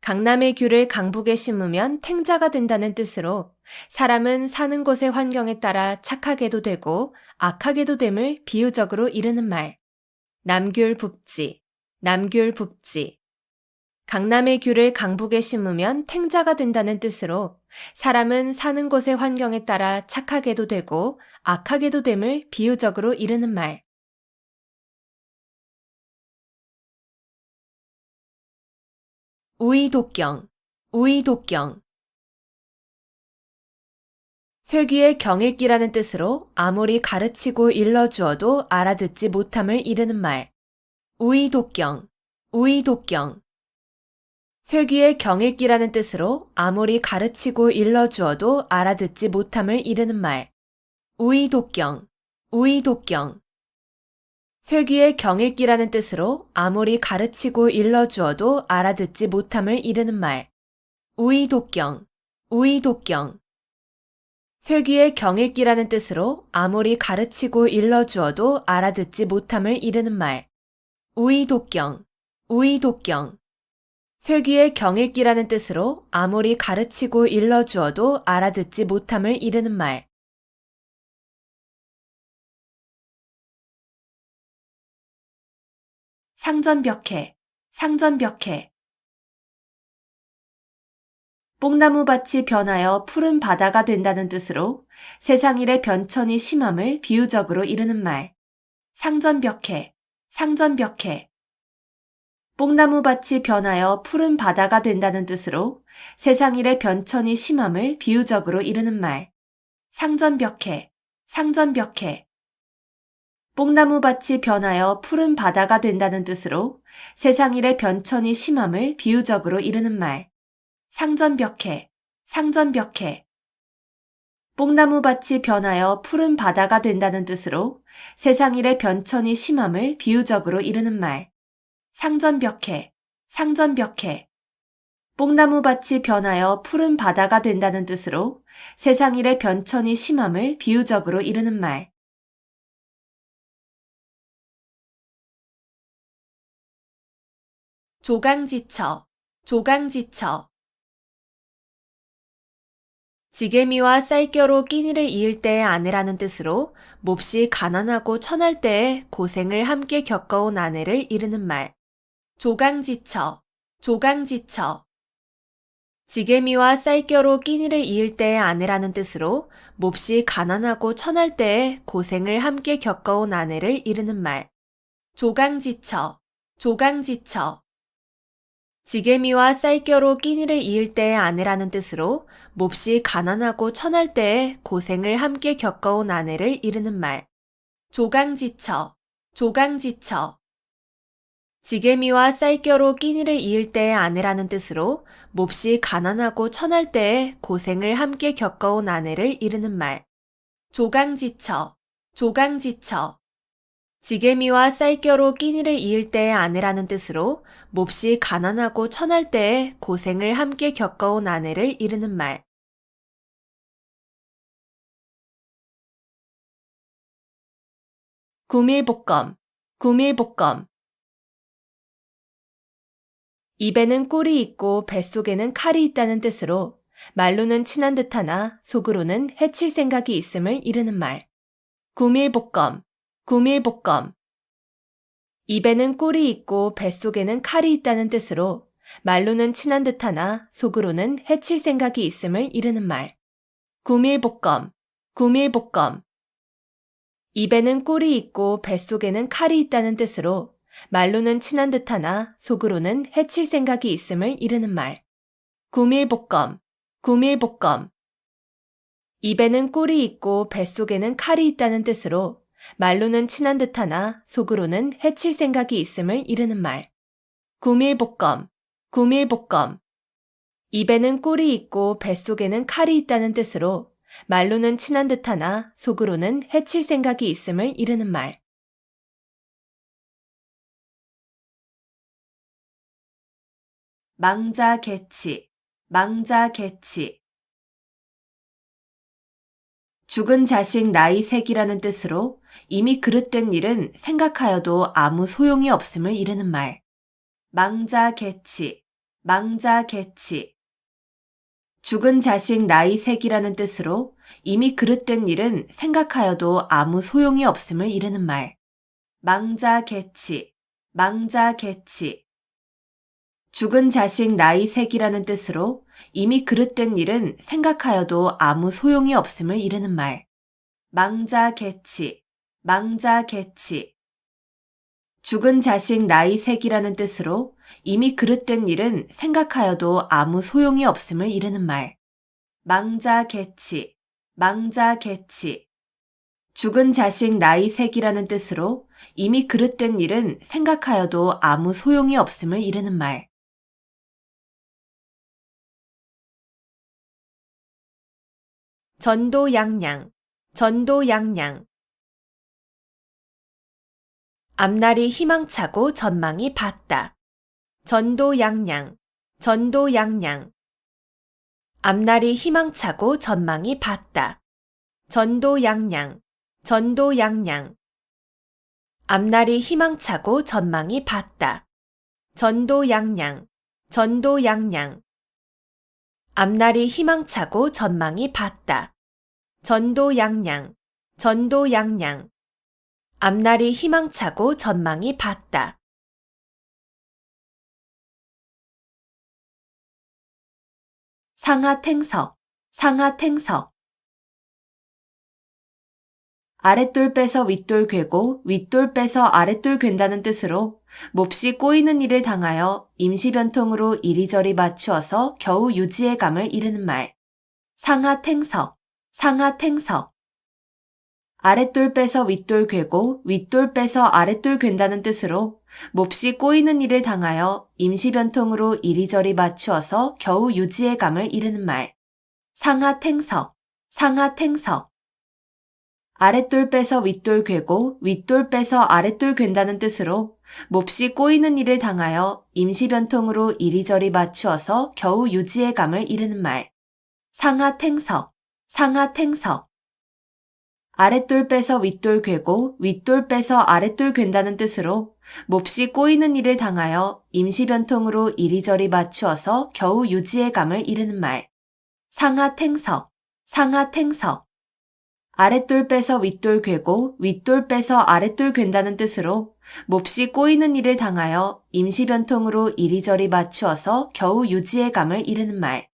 강남의 귤을 강북에 심으면 탱자가 된다는 뜻으로 사람은 사는 곳의 환경에 따라 착하게도 되고 악하게도 됨을 비유적으로 이르는 말. 남귤북지, 남귤북지. 강남의 귤을 강북에 심으면 탱자가 된다는 뜻으로 사람은 사는 곳의 환경에 따라 착하게도 되고 악하게도 됨을 비유적으로 이르는 말. 우의독경, 우의독경. 쇠귀의 경읽기라는 뜻으로 아무리 가르치고 일러주어도 알아듣지 못함을 이르는 말. 우의독경, 우의독경. 쇠귀의 경읽기라는 뜻으로 아무리 가르치고 일러주어도 알아듣지 못함을 이르는 말. 우의독경, 우의독경. 쇠귀의 경읽기라는 뜻으로 아무리 가르치고 일러주어도 알아듣지 못함을 이르는 말. 우의독경, 우의독경. 쇠귀의 경읽기라는 뜻으로 아무리 가르치고 일러주어도 알아듣지 못함을 이르는 말. 우의독경, 우의독경. 쇠귀의 경읽기라는 뜻으로 아무리 가르치고 일러주어도 알아듣지 못함을 이르는 말. 상전벽해, 상전벽해. 뽕나무밭이 변하여 푸른 바다가 된다는 뜻으로 세상 일의 변천이 심함을 비유적으로 이르는 말. 상전벽해, 상전벽해. 뽕나무밭이 변하여 푸른 바다가 된다는 뜻으로 세상 일의 변천이 심함을 비유적으로 이르는 말. 상전벽해, 상전벽해. 뽕나무밭이 변하여 푸른 바다가 된다는 뜻으로 세상 일의 변천이 심함을 비유적으로 이르는 말. 상전벽해, 상전벽해. 뽕나무밭이 변하여 푸른 바다가 된다는 뜻으로 세상 일의 변천이 심함을 비유적으로 이르는 말. 상전벽해, 상전벽해. 뽕나무밭이 변하여 푸른 바다가 된다는 뜻으로 세상 일의 변천이 심함을 비유적으로 이르는 말. 조강지처, 조강지처. 지게미와 쌀겨로 끼니를 이을 때의 아내라는 뜻으로 몹시 가난하고 천할 때에 고생을 함께 겪어온 아내를 이르는 말. 조강지처, 조강지처. 지게미와 쌀겨로 끼니를 이을 때의 아내라는 뜻으로 몹시 가난하고 천할 때에 고생을 함께 겪어온 아내를 이르는 말. 조강지처, 조강지처. 지게미와 쌀겨로 끼니를 이을 때의 아내라는 뜻으로 몹시 가난하고 천할 때에 고생을 함께 겪어온 아내를 이르는 말. 조강지처, 조강지처. 지게미와 쌀겨로 끼니를 이을 때의 아내라는 뜻으로 몹시 가난하고 천할 때에 고생을 함께 겪어온 아내를 이르는 말. 조강지처, 조강지처. 지게미와 쌀겨로 끼니를 이을 때의 아내라는 뜻으로 몹시 가난하고 천할 때에 고생을 함께 겪어온 아내를 이르는 말. 구밀볶음, 구밀볶음. 입에는 꿀이 있고 뱃속에는 칼이 있다는 뜻으로 말로는 친한 듯하나 속으로는 해칠 생각이 있음을 이르는 말. 구밀볶음, 구밀볶음. 입에는 꿀이 있고 뱃속에는 칼이 있다는 뜻으로 말로는 친한 듯하나 속으로는 해칠 생각이 있음을 이르는 말. 구밀볶음, 구밀볶음. 입에는 꿀이 있고 뱃속에는 칼이 있다는 뜻으로 말로는 친한 듯하나 속으로는 해칠 생각이 있음을 이르는 말. 구밀볶음, 구밀볶음. 입에는 꿀이 있고 뱃속에는 칼이 있다는 뜻으로 말로는 친한 듯하나 속으로는 해칠 생각이 있음을 이르는 말. 구밀볶음, 구밀볶음. 입에는 꿀이 있고 뱃속에는 칼이 있다는 뜻으로 말로는 친한 듯하나 속으로는 해칠 생각이 있음을 이르는 말. 망자개치, 망자개치. 죽은 자식 나이색이라는 뜻으로 이미 그릇된 일은 생각하여도 아무 소용이 없음을 이르는 말. 망자개치, 망자개치. 죽은 자식 나이색이라는 뜻으로 이미 그릇된 일은 생각하여도 아무 소용이 없음을 이르는 말. 망자개치, 망자개치. 죽은 자식 나이색이라는 뜻으로 이미 그릇된 일은 생각하여도 아무 소용이 없음을 이르는 말. 망자개치, 망자개치. 죽은 자식 나이색이라는 뜻으로 이미 그릇된 일은 생각하여도 아무 소용이 없음을 이르는 말. 망자개치, 망자개치. 죽은 자식 나이색이라는 뜻으로 이미 그릇된 일은 생각하여도 아무 소용이 없음을 이르는 말. 전도양양, 전도양양. 앞날이 희망차고 전망이 밝다. 전도양양, 전도양양. 앞날이 희망차고 전망이 밝다. 전도양양, 전도양양. 앞날이 희망차고 전망이 밝다. 전도양양, 전도양양. 앞날이 희망차고 전망이 밝다. 전도양양, 전도양양. 앞날이 희망차고 전망이 밝다. 상하탱석, 상하탱석. 아랫돌 빼서 윗돌 괴고 윗돌 빼서 아랫돌 괜다는 뜻으로 몹시 꼬이는 일을 당하여 임시변통으로 이리저리 맞추어서 겨우 유지의 감을 이르는 말. 상하탱석, 상하탱석. 아랫돌 빼서 윗돌 괴고 윗돌 빼서 아랫돌 괜다는 뜻으로 몹시 꼬이는 일을 당하여 임시변통으로 이리저리 맞추어서 겨우 유지의 감을 이르는 말. 상하탱석, 상하탱석. 아랫돌 빼서 윗돌 괴고 윗돌 빼서 아랫돌 괜다는 뜻으로 몹시 꼬이는 일을 당하여 임시변통으로 이리저리 맞추어서 겨우 유지의 감을 이르는 말. 상하탱석, 상하탱석. 아랫돌 빼서 윗돌 괴고 윗돌 빼서 아랫돌 괜다는 뜻으로 몹시 꼬이는 일을 당하여 임시변통으로 이리저리 맞추어서 겨우 유지의 감을 이르는 말. 상하탱석, 상하탱석. 아랫돌 빼서 윗돌 괴고 윗돌 빼서 아랫돌 괜다는 뜻으로 몹시 꼬이는 일을 당하여 임시변통으로 이리저리 맞추어서 겨우 유지의 감을 이르는 말.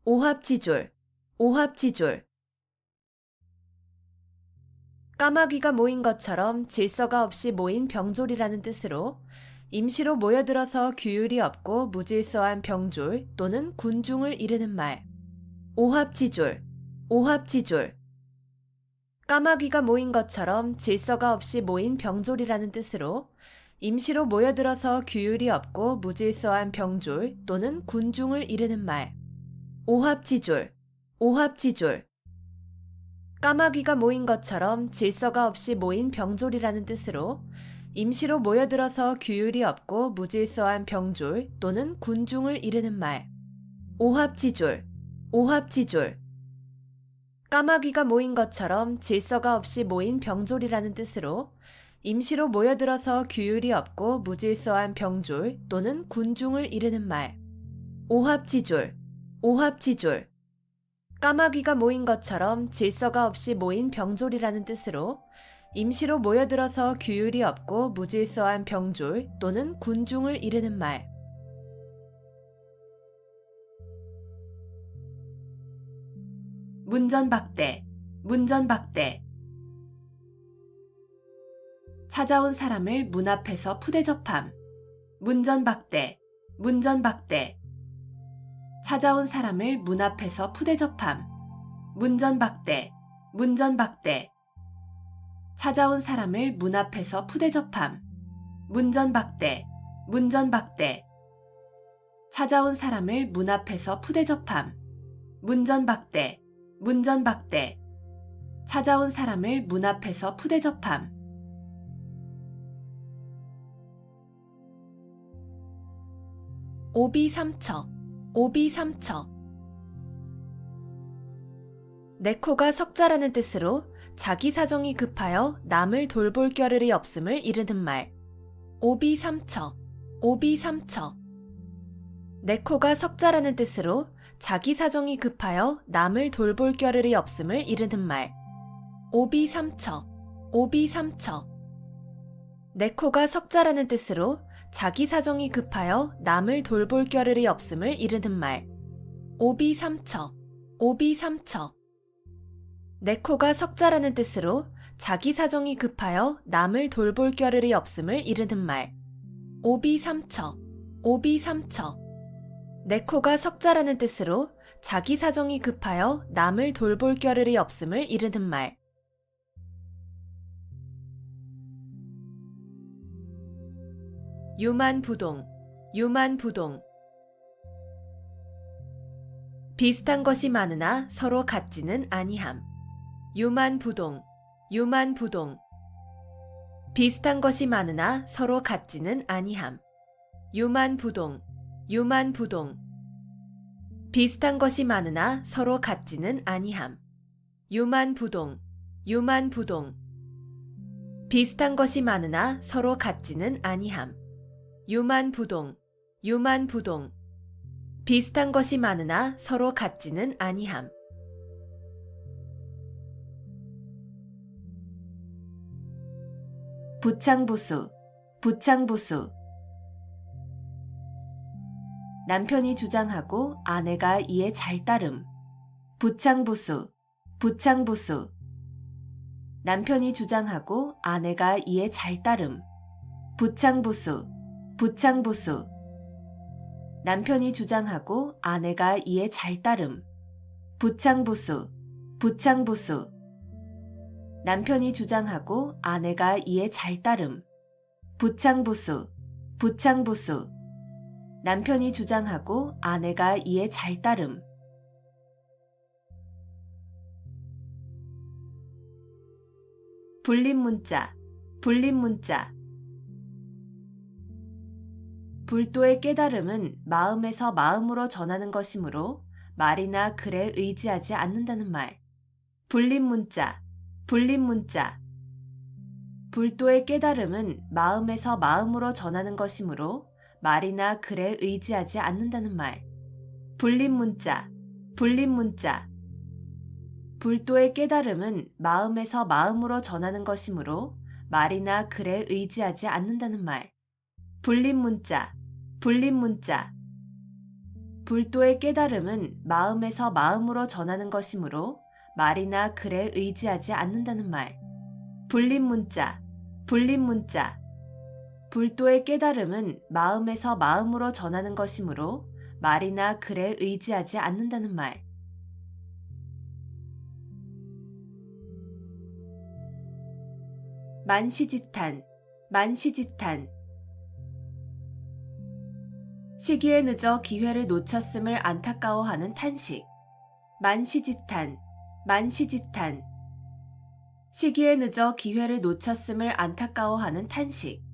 오합지졸, 오합지졸. 까마귀가 모인 것처럼 질서가 없이 모인 병졸이라는 뜻으로 임시로 모여들어서 규율이 없고 무질서한 병졸 또는 군중을 이르는 말. 오합지졸, 오합지졸. 까마귀가 모인 것처럼 질서가 없이 모인 병졸이라는 뜻으로 임시로 모여들어서 규율이 없고 무질서한 병졸 또는 군중을 이르는 말. 오합지졸, 오합지졸. 까마귀가 모인 것처럼 질서가 없이 모인 병졸이라는 뜻으로 임시로 모여들어서 규율이 없고 무질서한 병졸 또는 군중을 이르는 말. 오합지졸, 오합지졸. 까마귀가 모인 것처럼 질서가 없이 모인 병졸이라는 뜻으로 임시로 모여들어서 규율이 없고 무질서한 병졸 또는 군중을 이르는 말. 오합지졸, 오합지졸. 까마귀가 모인 것처럼 질서가 없이 모인 병졸이라는 뜻으로 임시로 모여들어서 규율이 없고 무질서한 병졸 또는 군중을 이르는 말. 문전박대, 문전박대. 찾아온 사람을 문 앞에서 푸대접함. 문전박대, 문전박대. 찾아온 사람을 문 앞에서 푸대접함. 문전박대, 문전박대. 찾아온 사람을 문 앞에서 푸대접함. 문전박대, 문전박대. 찾아온 사람을 문 앞에서 푸대접함. 문전박대, 문전박대. 찾아온 사람을 문 앞에서 푸대접함. 오비삼척, 오비삼척. 내 코가 석자라는 뜻으로 자기 사정이 급하여 남을 돌볼 겨를이 없음을 이르는 말. 오비삼척, 오비삼척. 내 코가 석자라는 뜻으로 자기 사정이 급하여 남을 돌볼 겨를이 없음을 이르는 말. 오비삼척, 오비삼척. 내 코가 석자라는 뜻으로 자기 사정이 급하여 남을 돌볼 겨를이 없음을 이르는 말. 오비삼척, 오비삼척. 내 코가 석자라는 뜻으로 자기 사정이 급하여 남을 돌볼 겨를이 없음을 이르는 말. 오비삼척, 오비삼척. 내 코가 석자라는 뜻으로 자기 사정이 급하여 남을 돌볼 겨를이 없음을 이르는 말. 유만부동, 유만부동. 비슷한 것이 많으나 서로 같지는 아니함. 유만부동, 유만부동. 비슷한 것이 많으나 서로 같지는 아니함. 유만부동, 유만부동. 비슷한 것이 많으나 서로 같지는 아니함. 유만부동, 유만부동. 비슷한 것이 많으나 서로 같지는 아니함. 유만부동, 유만부동. 비슷한 것이 많으나 서로 같지는 아니함. 부창부수, 부창부수. 남편이 주장하고 아내가 이에 잘 따름. 부창부수, 부창부수. 남편이 주장하고 아내가 이에 잘 따름. 부창부수, 부창부수. 남편이 주장하고 아내가 이에 잘 따름. 부창부수, 부창부수. 남편이 주장하고 아내가 이에 잘 따름. 부창부수, 부창부수. 남편이 주장하고 아내가 이에 잘 따름. 불림문자, 불림문자. 불도의 깨달음은 마음에서 마음으로 전하는 것이므로 말이나 글에 의지하지 않는다는 말. 불림문자, 불림문자. 불도의 깨달음은 마음에서 마음으로 전하는 것이므로 말이나 글에 의지하지 않는다는 말. 불림문자, 불림문자. 불도의 깨달음은 마음에서 마음으로 전하는 것이므로 말이나 글에 의지하지 않는다는 말. 불림문자, 불림문자. 불도의 깨달음은 마음에서 마음으로 전하는 것이므로 말이나 글에 의지하지 않는다는 말. 불림문자, 불림문자. 불도의 깨달음은 마음에서 마음으로 전하는 것이므로 말이나 글에 의지하지 않는다는 말. 만시지탄, 만시지탄. 시기에 늦어 기회를 놓쳤음을 안타까워하는 탄식. 만시지탄, 만시지탄. 시기에 늦어 기회를 놓쳤음을 안타까워하는 탄식.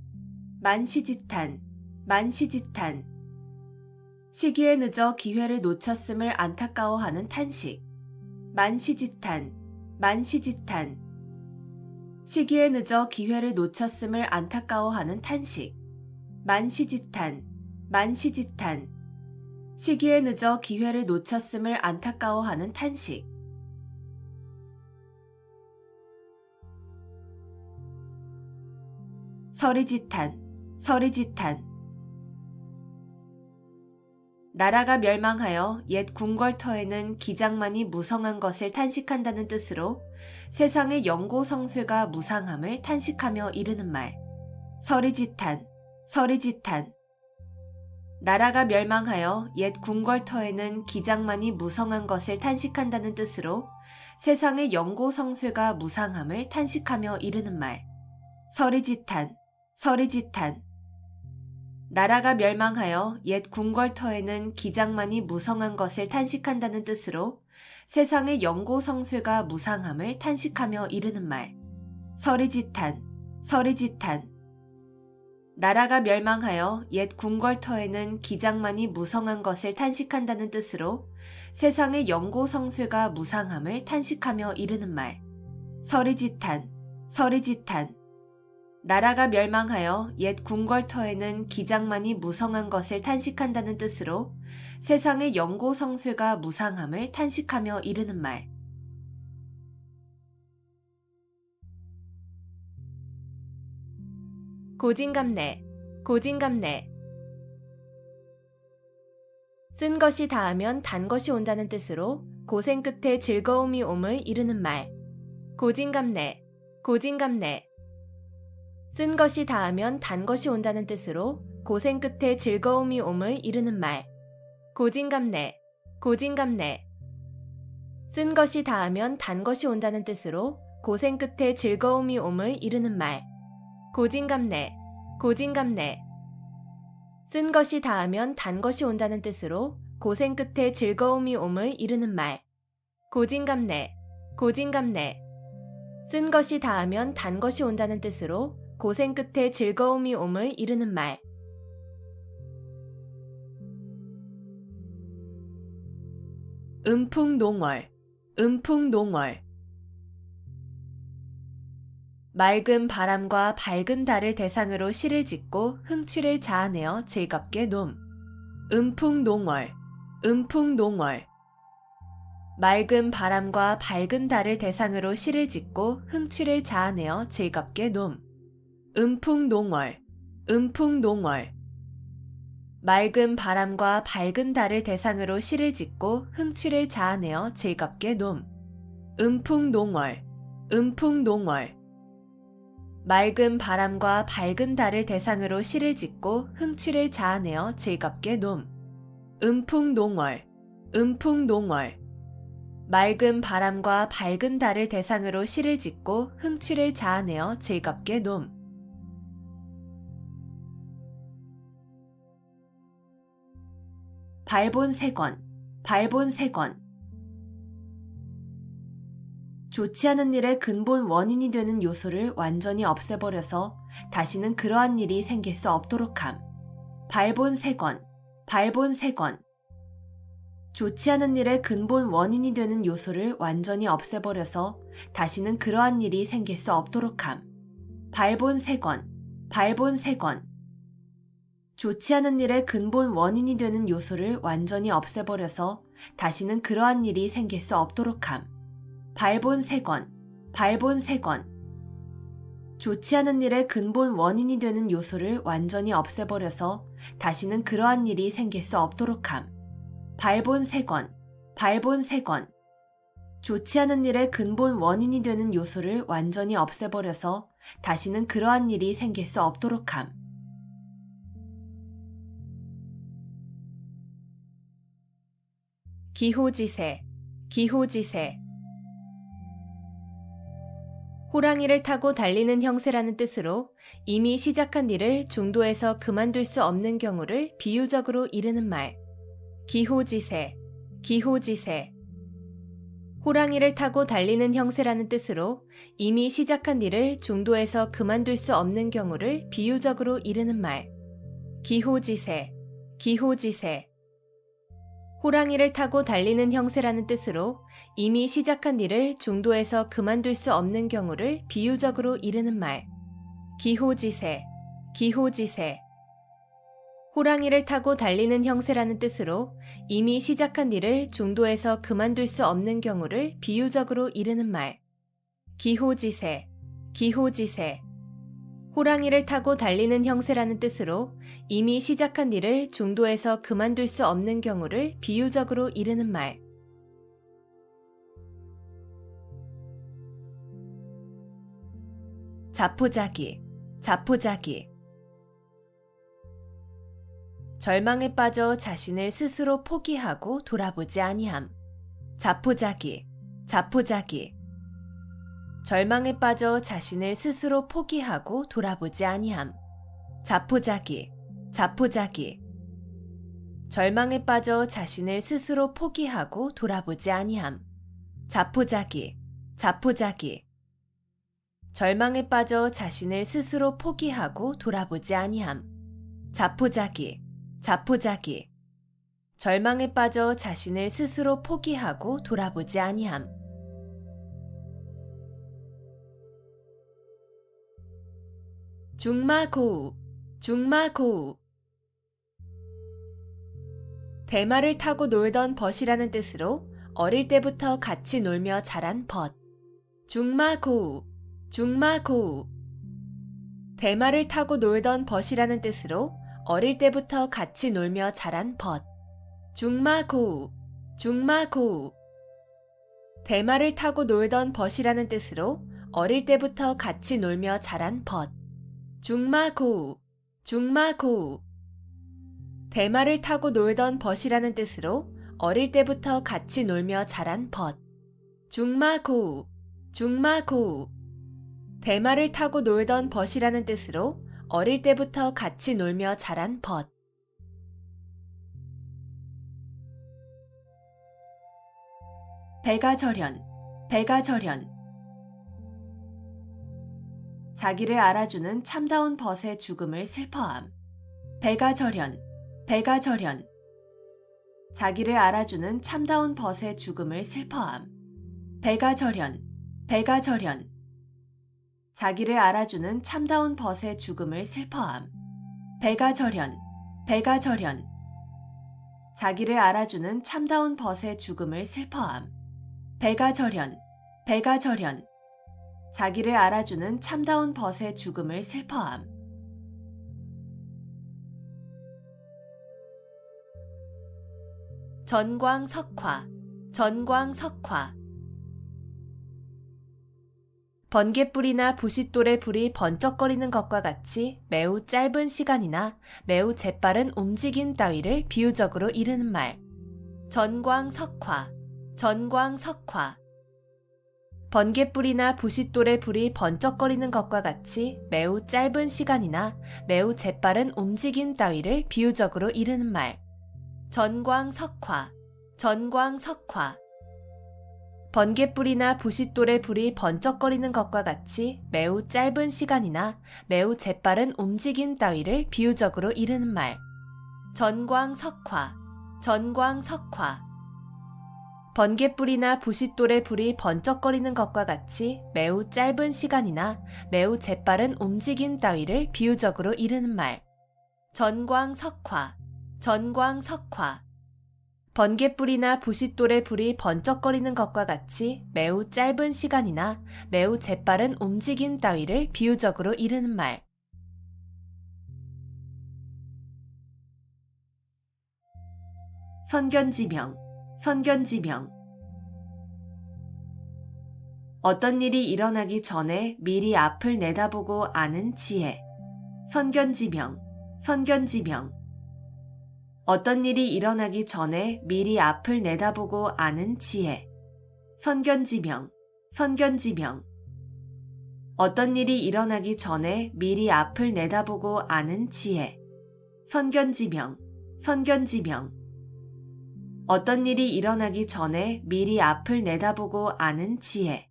만시지탄, 만시지탄. 시기에 늦어 기회를 놓쳤음을 안타까워하는 탄식. 만시지탄, 만시지탄. 시기에 늦어 기회를 놓쳤음을 안타까워하는 탄식. 만시지탄, 만시지탄. 시기에 늦어 기회를 놓쳤음을 안타까워하는 탄식. 서리지탄, 서리지탄. 나라가 멸망하여 옛 궁궐터에는 기장만이 무성한 것을 탄식한다는 뜻으로 세상의 영고성쇠가 무상함을 탄식하며 이르는 말. 서리지탄, 서리지탄. 나라가 멸망하여 옛 궁궐터에는 기장만이 무성한 것을 탄식한다는 뜻으로 세상의 영고성쇠가 무상함을 탄식하며 이르는 말. 서리지탄, 서리지탄. 나라가 멸망하여 옛 궁궐터에는 기장만이 무성한 것을 탄식한다는 뜻으로 세상의 영고성쇠가 무상함을 탄식하며 이르는 말. 서리지탄, 서리지탄. 나라가 멸망하여 옛 궁궐터에는 기장만이 무성한 것을 탄식한다는 뜻으로 세상의 영고성쇠가 무상함을 탄식하며 이르는 말. 서리지탄, 서리지탄. 나라가 멸망하여 옛 궁궐터에는 기장만이 무성한 것을 탄식한다는 뜻으로 세상의 영고성쇠가 무상함을 탄식하며 이르는 말. 고진감래, 고진감래. 쓴 것이 다하면 단 것이 온다는 뜻으로 고생 끝에 즐거움이 옴을 이르는 말. 고진감래, 고진감래. 쓴 것이 다하면 단 것이 온다는 뜻으로 고생 끝에 즐거움이 옴을 이르는 말. 고진감래, 고진감래. 쓴 것이 다하면 단 것이 온다는 뜻으로 고생 끝에 즐거움이 옴을 이르는 말. 고진감래, 고진감래. 쓴 것이 다하면 단 것이 온다는 뜻으로 고생 끝에 즐거움이 옴을 이르는 말. 고진감래, 고진감래. 쓴 것이 다하면 단 것이 온다는 뜻으로 고생 끝에 즐거움이 옴을 이르는 말. 음풍농월, 음풍농월. 맑은 바람과 밝은 달을 대상으로 시를 짓고 흥취를 자아내어 즐겁게 놈. 음풍농월, 음풍농월. 맑은 바람과 밝은 달을 대상으로 시를 짓고 흥취를 자아내어 즐겁게 놈. 음풍농월, 음풍농월. 맑은 바람과 밝은 달을 대상으로 시를 짓고 흥취를 자아내어 즐겁게 놈. 음풍농월. 음풍농월. 맑은 바람과 밝은 달을 대상으로 시를 짓고 흥취를 자아내어 즐겁게 놈. 음풍농월. 음풍농월. 맑은 바람과 밝은 달을 대상으로 시를 짓고 흥취를 자아내어 즐겁게 놈. 발본색원. 발본색원. 좋지 않은 일의 근본 원인이 되는 요소를 완전히 없애버려서 다시는 그러한 일이 생길 수 없도록 함. 발본색원. 발본색원. 좋지 않은 일의 근본 원인이 되는 요소를 완전히 없애버려서 다시는 그러한 일이 생길 수 없도록 함. 발본색원. 발본색원. 좋지 않은 일의 근본 원인이 되는 요소를 완전히 없애버려서 다시는 그러한 일이 생길 수 없도록 함. 발본색원. 발본색원. 좋지 않은 일의 근본 원인이 되는 요소를 완전히 없애버려서 다시는 그러한 일이 생길 수 없도록 함. 발본색원. 발본색원. 좋지 않은 일의 근본 원인이 되는 요소를 완전히 없애버려서 다시는 그러한 일이 생길 수 없도록 함. 기호지세. 기호지세. 호랑이를 타고 달리는 형세라는 뜻으로 이미 시작한 일을 중도에서 그만둘 수 없는 경우를 비유적으로 이르는 말. 기호지세. 기호지세. 호랑이를 타고 달리는 형세라는 뜻으로 이미 시작한 일을 중도에서 그만둘 수 없는 경우를 비유적으로 이르는 말. 기호지세. 기호지세. 호랑이를 타고 달리는 형세라는 뜻으로 이미 시작한 일을 중도에서 그만둘 수 없는 경우를 비유적으로 이르는 말. 기호지세. 기호지세. 호랑이를 타고 달리는 형세라는 뜻으로 이미 시작한 일을 중도에서 그만둘 수 없는 경우를 비유적으로 이르는 말. 기호지세. 기호지세. 호랑이를 타고 달리는 형세라는 뜻으로 이미 시작한 일을 중도에서 그만둘 수 없는 경우를 비유적으로 이르는 말. 자포자기. 자포자기. 절망에 빠져 자신을 스스로 포기하고 돌아보지 아니함. 자포자기. 자포자기. 절망에 빠져 자신을 스스로 포기하고 돌아보지 아니함. 자포자기. 자포자기. 절망에 빠져 자신을 스스로 포기하고 돌아보지 아니함. 자포자기. 자포자기. 절망에 빠져 자신을 스스로 포기하고 돌아보지 아니함. 자포자기. 자포자기. 절망에 빠져 자신을 스스로 포기하고 돌아보지 아니함. 중마고우. 중마고우. 대마를 타고 놀던 벗이라는 뜻으로 어릴 때부터 같이 놀며 자란 벗. 중마고우. 중마고우. 대마를 타고 놀던 벗이라는 뜻으로 어릴 때부터 같이 놀며 자란 벗. 중마고우. 중마고우. 대마를 타고 놀던 벗이라는 뜻으로 어릴 때부터 같이 놀며 자란 벗. 중마고우. 중마고우. 대마를 타고 놀던 벗이라는 뜻으로 어릴 때부터 같이 놀며 자란 벗. 중마고우. 중마고우. 대마를 타고 놀던 벗이라는 뜻으로 어릴 때부터 같이 놀며 자란 벗. 배가절연. 배가절연. 자기를 알아주는 참다운 벗의 죽음을 슬퍼함. 배가절연. 배가절연. 자기를 알아주는 참다운 벗의 죽음을 슬퍼함. 배가절연. 배가절연. 자기를 알아주는 참다운 벗의 죽음을 슬퍼함. 배가절연. 배가절연. 자기를 알아주는 참다운 벗의 죽음을 슬퍼함. 배가절연. 배가절연. 자기를 알아주는 참다운 벗의 죽음을 슬퍼함. 전광석화, 전광석화. 번갯불이나 부싯돌의 불이 번쩍거리는 것과 같이 매우 짧은 시간이나 매우 재빠른 움직임 따위를 비유적으로 이르는 말. 전광석화, 전광석화. 번갯불이나 부싯돌의 불이 번쩍거리는 것과 같이 매우 짧은 시간이나 매우 재빠른 움직임 따위를 비유적으로 이르는 말. 전광석화, 전광석화. 번갯불이나 부싯돌의 불이 번쩍거리는 것과 같이 매우 짧은 시간이나 매우 재빠른 움직임 따위를 비유적으로 이르는 말. 전광석화, 전광석화. 번갯불이나 부싯돌의 불이 번쩍거리는 것과 같이 매우 짧은 시간이나 매우 재빠른 움직임 따위를 비유적으로 이르는 말. 전광석화, 전광석화. 번갯불이나 부싯돌의 불이 번쩍거리는 것과 같이 매우 짧은 시간이나 매우 재빠른 움직임 따위를 비유적으로 이르는 말. 선견지명, 선견지명. 어떤 일이 일어나기 전에 미리 앞을 내다보고 아는 지혜. 선견지명, 선견지명. 어떤 일이 일어나기 전에 미리 앞을 내다보고 아는 지혜. 선견지명, 선견지명. 어떤 일이 일어나기 전에 미리 앞을 내다보고 아는 지혜. 선견지명, 선견지명. 어떤 일이 일어나기 전에 미리 앞을 내다보고 아는 지혜.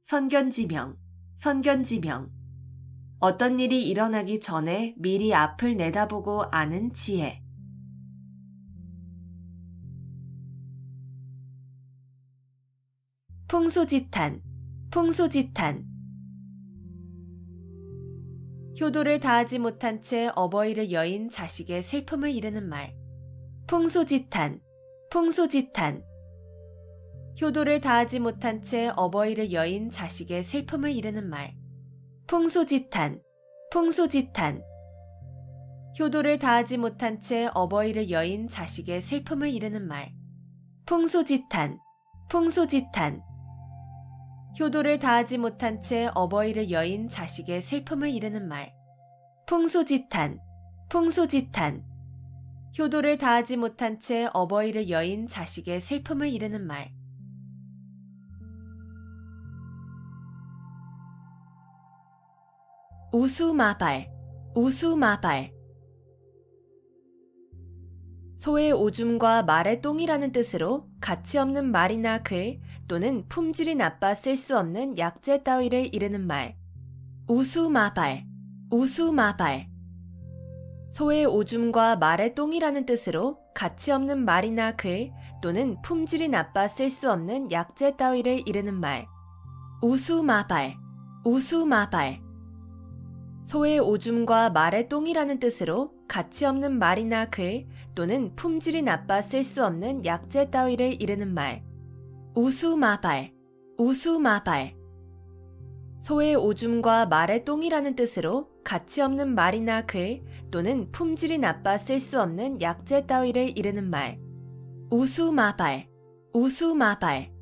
선견지명, 선견지명. 어떤 일이 일어나기 전에 미리 앞을 내다보고 아는 지혜. 풍수지탄, 풍수지탄. 효도를 다하지 못한 채 어버이를 여인 자식의 슬픔을 이르는 말. 풍수지탄, 풍수지탄. 효도를 다하지 못한 채 어버이를 여인 자식의 슬픔을 이르는 말. 풍수지탄, 풍수지탄. 효도를 다하지 못한 채 어버이를 여인 자식의 슬픔을 이르는 말. 풍수지탄, 풍수지탄. 효도를 다하지 못한 채 어버이를 여인 자식의 슬픔을 이르는 말. 풍수지탄, 풍수지탄. 효도를 다하지 못한 채 어버이를 여인 자식의 슬픔을 이르는 말. 우수마발, 우수마발. 소의 오줌과 말의 똥이라는 뜻으로 가치 없는 말이나 글 또는 품질이 나빠 쓸 수 없는 약재 따위를 이르는 말. 우수마발, 우수마발. 소의 오줌과 말의 똥이라는 뜻으로 가치 없는 말이나 글 또는 품질이 나빠 쓸 수 없는 약재 따위를 이르는 말. 우수마발, 우수마발. 소의 오줌과 말의 똥이라는 뜻으로 가치 없는 말이나 글 또는 품질이 나빠 쓸 수 없는 약재 따위를 이르는 말. 우수마발, 우수마발. 소의 오줌과 말의 똥이라는 뜻으로 가치 없는 말이나 글 또는 품질이 나빠 쓸 수 없는 약재 따위를 이르는 말. 우수마발, 우수마발.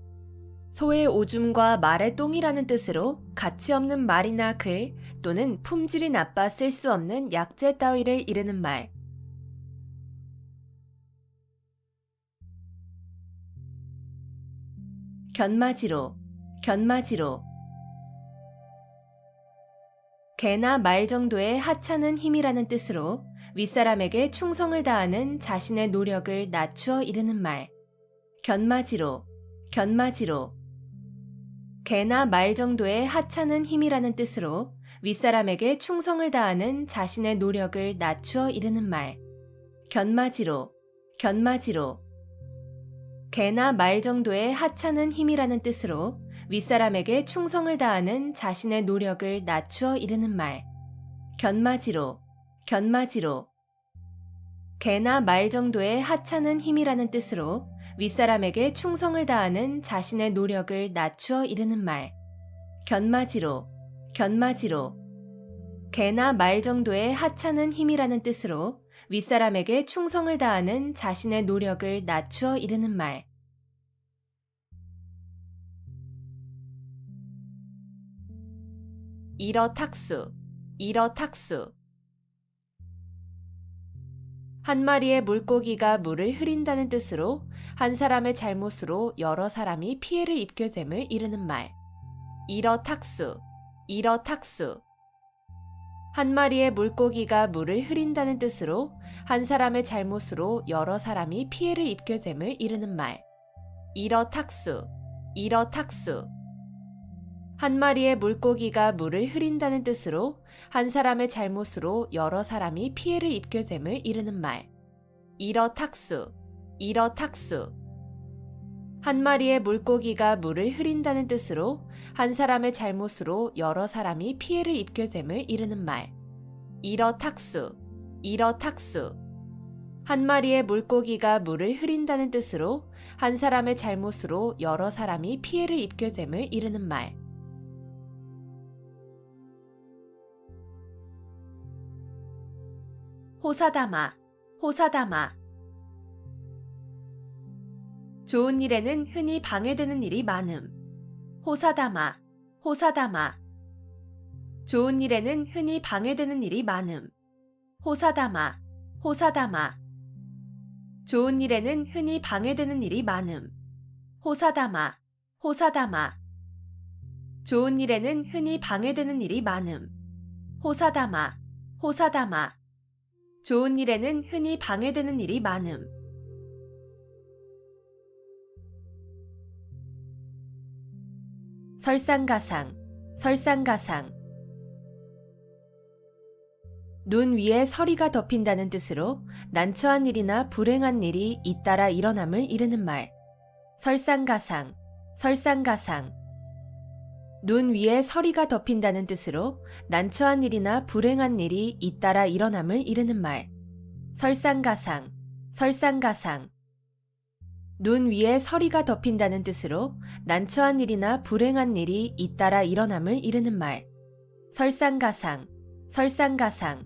소의 오줌과 말의 똥이라는 뜻으로 가치 없는 말이나 글 또는 품질이 나빠 쓸 수 없는 약재 따위를 이르는 말. 견마지로, 견마지로. 개나 말 정도의 하찮은 힘이라는 뜻으로 윗사람에게 충성을 다하는 자신의 노력을 낮추어 이르는 말. 견마지로, 견마지로. 개나 말 정도의 하찮은 힘이라는 뜻으로 윗사람에게 충성을 다하는 자신의 노력을 낮추어 이르는 말. 견마지로, 견마지로. 개나 말 정도의 하찮은 힘이라는 뜻으로 윗사람에게 충성을 다하는 자신의 노력을 낮추어 이르는 말. 견마지로, 견마지로. 개나 말 정도의 하찮은 힘이라는 뜻으로 윗사람에게 충성을 다하는 자신의 노력을 낮추어 이르는 말. 견마지로, 견마지로. 개나 말 정도의 하찮은 힘이라는 뜻으로 윗사람에게 충성을 다하는 자신의 노력을 낮추어 이르는 말. 일어탁수, 일어탁수. 한 마리의 물고기가 물을 흐린다는 뜻으로 한 사람의 잘못으로 여러 사람이 피해를 입게 됨을 이르는 말. 일어탁수, 일어탁수. 한 마리의 물고기가 물을 흐린다는 뜻으로 한 사람의 잘못으로 여러 사람이 피해를 입게 됨을 이르는 말. 일어탁수, 일어탁수. 한 마리의 물고기가 물을 흐린다는 뜻으로 한 사람의 잘못으로 여러 사람이 피해를 입게 됨을 이르는 말. 일어탁수, 일어탁수. 한 마리의 물고기가 물을 흐린다는 뜻으로 한 사람의 잘못으로 여러 사람이 피해를 입게 됨을 이르는 말. 일어탁수, 일어탁수. 한 마리의 물고기가 물을 흐린다는 뜻으로 한 사람의 잘못으로 여러 사람이 피해를 입게 됨을 이르는 말. 호사다마, 호사다마. 좋은 일에는 흔히 방해되는 일이 많음. 호사다마, 호사다마. 좋은 일에는 흔히 방해되는 일이 많음. 호사다마, 호사다마. 좋은 일에는 흔히 방해되는 일이 많음. 호사다마, 호사다마. 좋은 일에는 흔히 방해되는 일이 많음. 호사다마, 호사다마. 좋은 일에는 흔히 방해되는 일이 많음. 설상가상, 설상가상. 눈 위에 서리가 덮인다는 뜻으로 난처한 일이나 불행한 일이 잇따라 일어남을 이르는 말. 설상가상, 설상가상. 눈 위에 서리가 덮인다는 뜻으로 난처한 일이나 불행한 일이 잇따라 일어남을 이르는 말. 설상가상, 설상가상. 눈 위에 서리가 덮인다는 뜻으로 난처한 일이나 불행한 일이 잇따라 일어남을 이르는 말. 설상가상, 설상가상.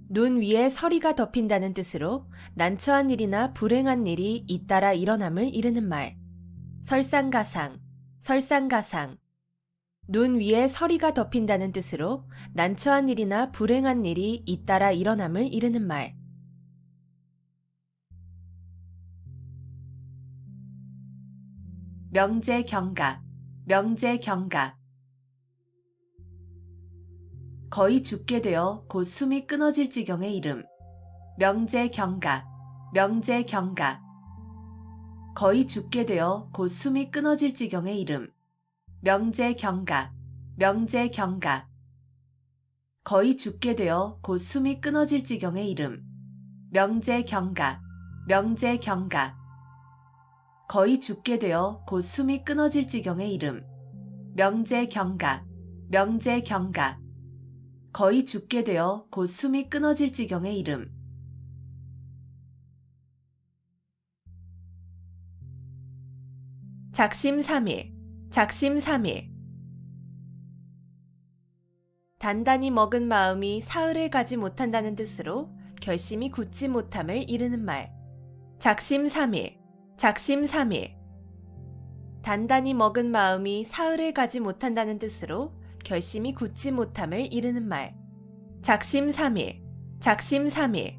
눈 위에 서리가 덮인다는 뜻으로 난처한 일이나 불행한 일이 잇따라 일어남을 이르는 말. 설상가상, 설상가상. 눈 위에 서리가 덮인다는 뜻으로 난처한 일이나 불행한 일이 잇따라 일어남을 이르는 말. 명제경각, 명제경각. 거의 죽게 되어 곧 숨이 끊어질 지경의 이름. 명제경각, 명제경각. 거의 죽게 되어 곧 숨이 끊어질 지경의 이름. 명제경각, 명제경각. 거의 죽게 되어 곧 숨이 끊어질 지경의 이름. 명제경각, 명제경각. 거의 죽게 되어 곧 숨이 끊어질 지경의 이름. 명제경각, 명제경각. 거의 죽게 되어 곧 숨이 끊어질 지경의 이름. 작심삼일, 작심삼일. 단단히 먹은 마음이 사흘을 가지 못한다는 뜻으로 결심이 굳지 못함을 이르는 말. 작심삼일, 작심삼일. 단단히 먹은 마음이 사흘을 가지 못한다는 뜻으로 결심이 굳지 못함을 이르는 말. 작심삼일, 작심삼일.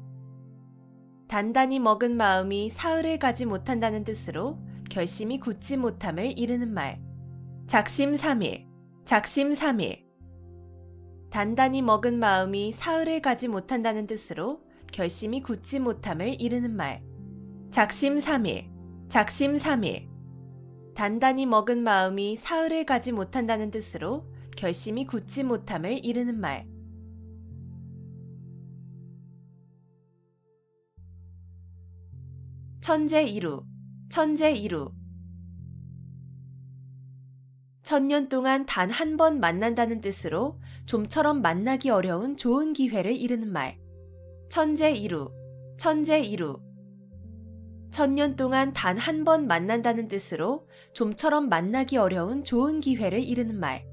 단단히 먹은 마음이 사흘을 가지 못한다는 뜻으로 결심이 굳지 못함을 이르는 말. 작심삼일, 작심삼일. 단단히 먹은 마음이 사흘을 가지 못한다는 뜻으로 결심이 굳지 못함을 이르는 말. 작심삼일, 작심삼일. 단단히 먹은 마음이 사흘을 가지 못한다는 뜻으로 결심이 굳지 못함을 이르는 말. 천재이루, 천재이루. 천년 동안 단 한 번 만난다는 뜻으로 좀처럼 만나기 어려운 좋은 기회를 이르는 말. 천재이루, 천재이루. 천년 동안 단 한 번 만난다는 뜻으로 좀처럼 만나기 어려운 좋은 기회를 이르는 말.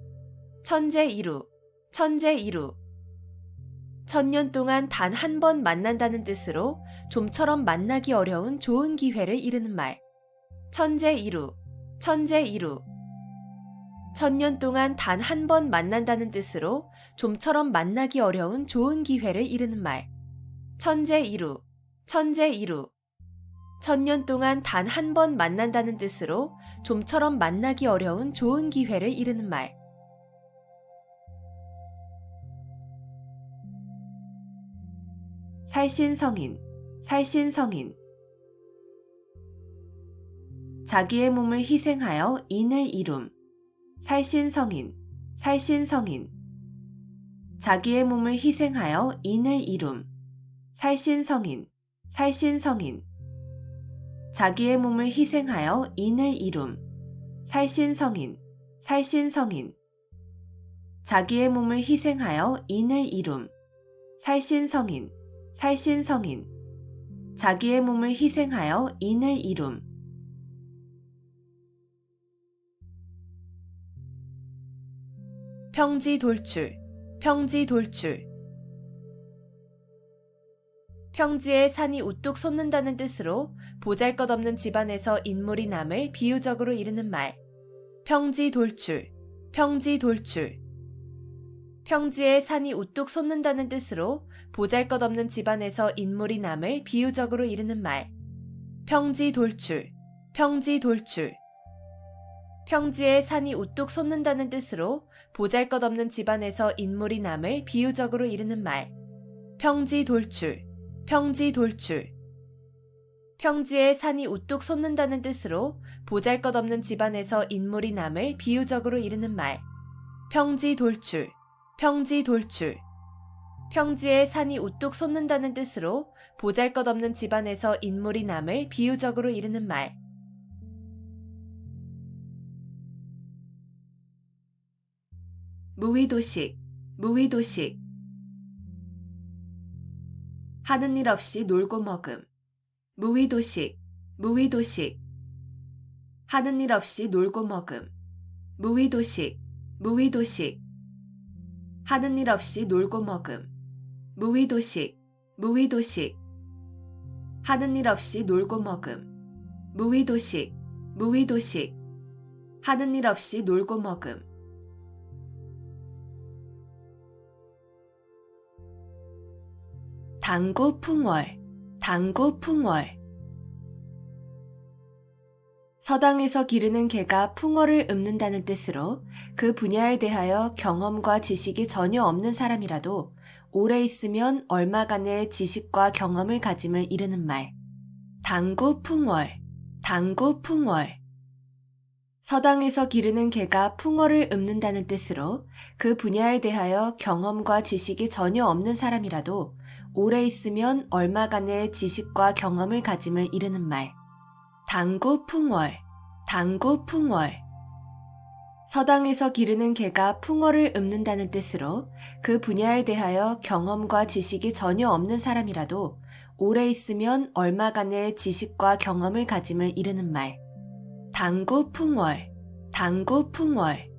천재이루, 천재이루. 천년 동안 단 한 번 만난다는 뜻으로 좀처럼 만나기 어려운 좋은 기회를 이르는 말. 천재이루, 천재이루. 천년 동안 단 한 번 만난다는 뜻으로 좀처럼 만나기 어려운 좋은 기회를 이르는 말. 천재이루, 천재이루. 천년 동안 단 한 번 만난다는 뜻으로 좀처럼 만나기 어려운 좋은 기회를 이르는 말. 살신성인, 살신성인. 자기의 몸을 희생하여 인을 이룸. 살신성인, 살신성인. 자기의 몸을 희생하여 인을 이룸. 살신성인, 살신성인. 자기의 몸을 희생하여 인을 이룸. 살신성인, 살신성인. 자기의 몸을 희생하여 인을 이룸. 살신성인, 살신성인. 자기의 몸을 희생하여 인을 이룸. 평지돌출, 평지돌출. 평지에 산이 우뚝 솟는다는 뜻으로 보잘것없는 집안에서 인물이 남을 비유적으로 이르는 말. 평지돌출, 평지돌출. 평지에 산이 우뚝 솟는다는 뜻으로 보잘것없는 집안에서 인물이 남을 비유적으로 이르는 말. 평지돌출, 평지돌출. 평지에 산이 우뚝 솟는다는 뜻으로 보잘것없는 집안에서 인물이 남을 비유적으로 이르는 말. 평지돌출, 평지돌출. 평지에 산이 우뚝 솟는다는 뜻으로 보잘것없는 집안에서 인물이 남을 비유적으로 이르는 말. 평지돌출, 평지돌출. 평지에 산이 우뚝 솟는다는 뜻으로 보잘것없는 집안에서 인물이 남을 비유적으로 이르는 말. 무위도식, 무위도식. 하는 일 없이 놀고 먹음. 무위도식, 무위도식. 하는 일 없이 놀고 먹음. 무위도식, 무위도식. 하는 일 없이 놀고 먹음. 무위도식, 무위도식. 하는 일 없이 놀고 먹음. 무위도식, 무위도식. 하는 일 없이 놀고 먹음. 당구풍월, 당구풍월. 서당에서 기르는 개가 풍어를 읊는다는 뜻으로 그 분야에 대하여 경험과 지식이 전혀 없는 사람이라도 오래 있으면 얼마간의 지식과 경험을 가짐을 이르는 말. 당구풍월, 당구풍월. 서당에서 기르는 개가 풍어를 읊는다는 뜻으로 그 분야에 대하여 경험과 지식이 전혀 없는 사람이라도 오래 있으면 얼마간의 지식과 경험을 가짐을 이르는 말. 당구풍월, 당구풍월. 서당에서 기르는 개가 풍어를 읊는다는 뜻으로 그 분야에 대하여 경험과 지식이 전혀 없는 사람이라도 오래 있으면 얼마간의 지식과 경험을 가짐을 이르는 말. 당구풍월, 당구풍월.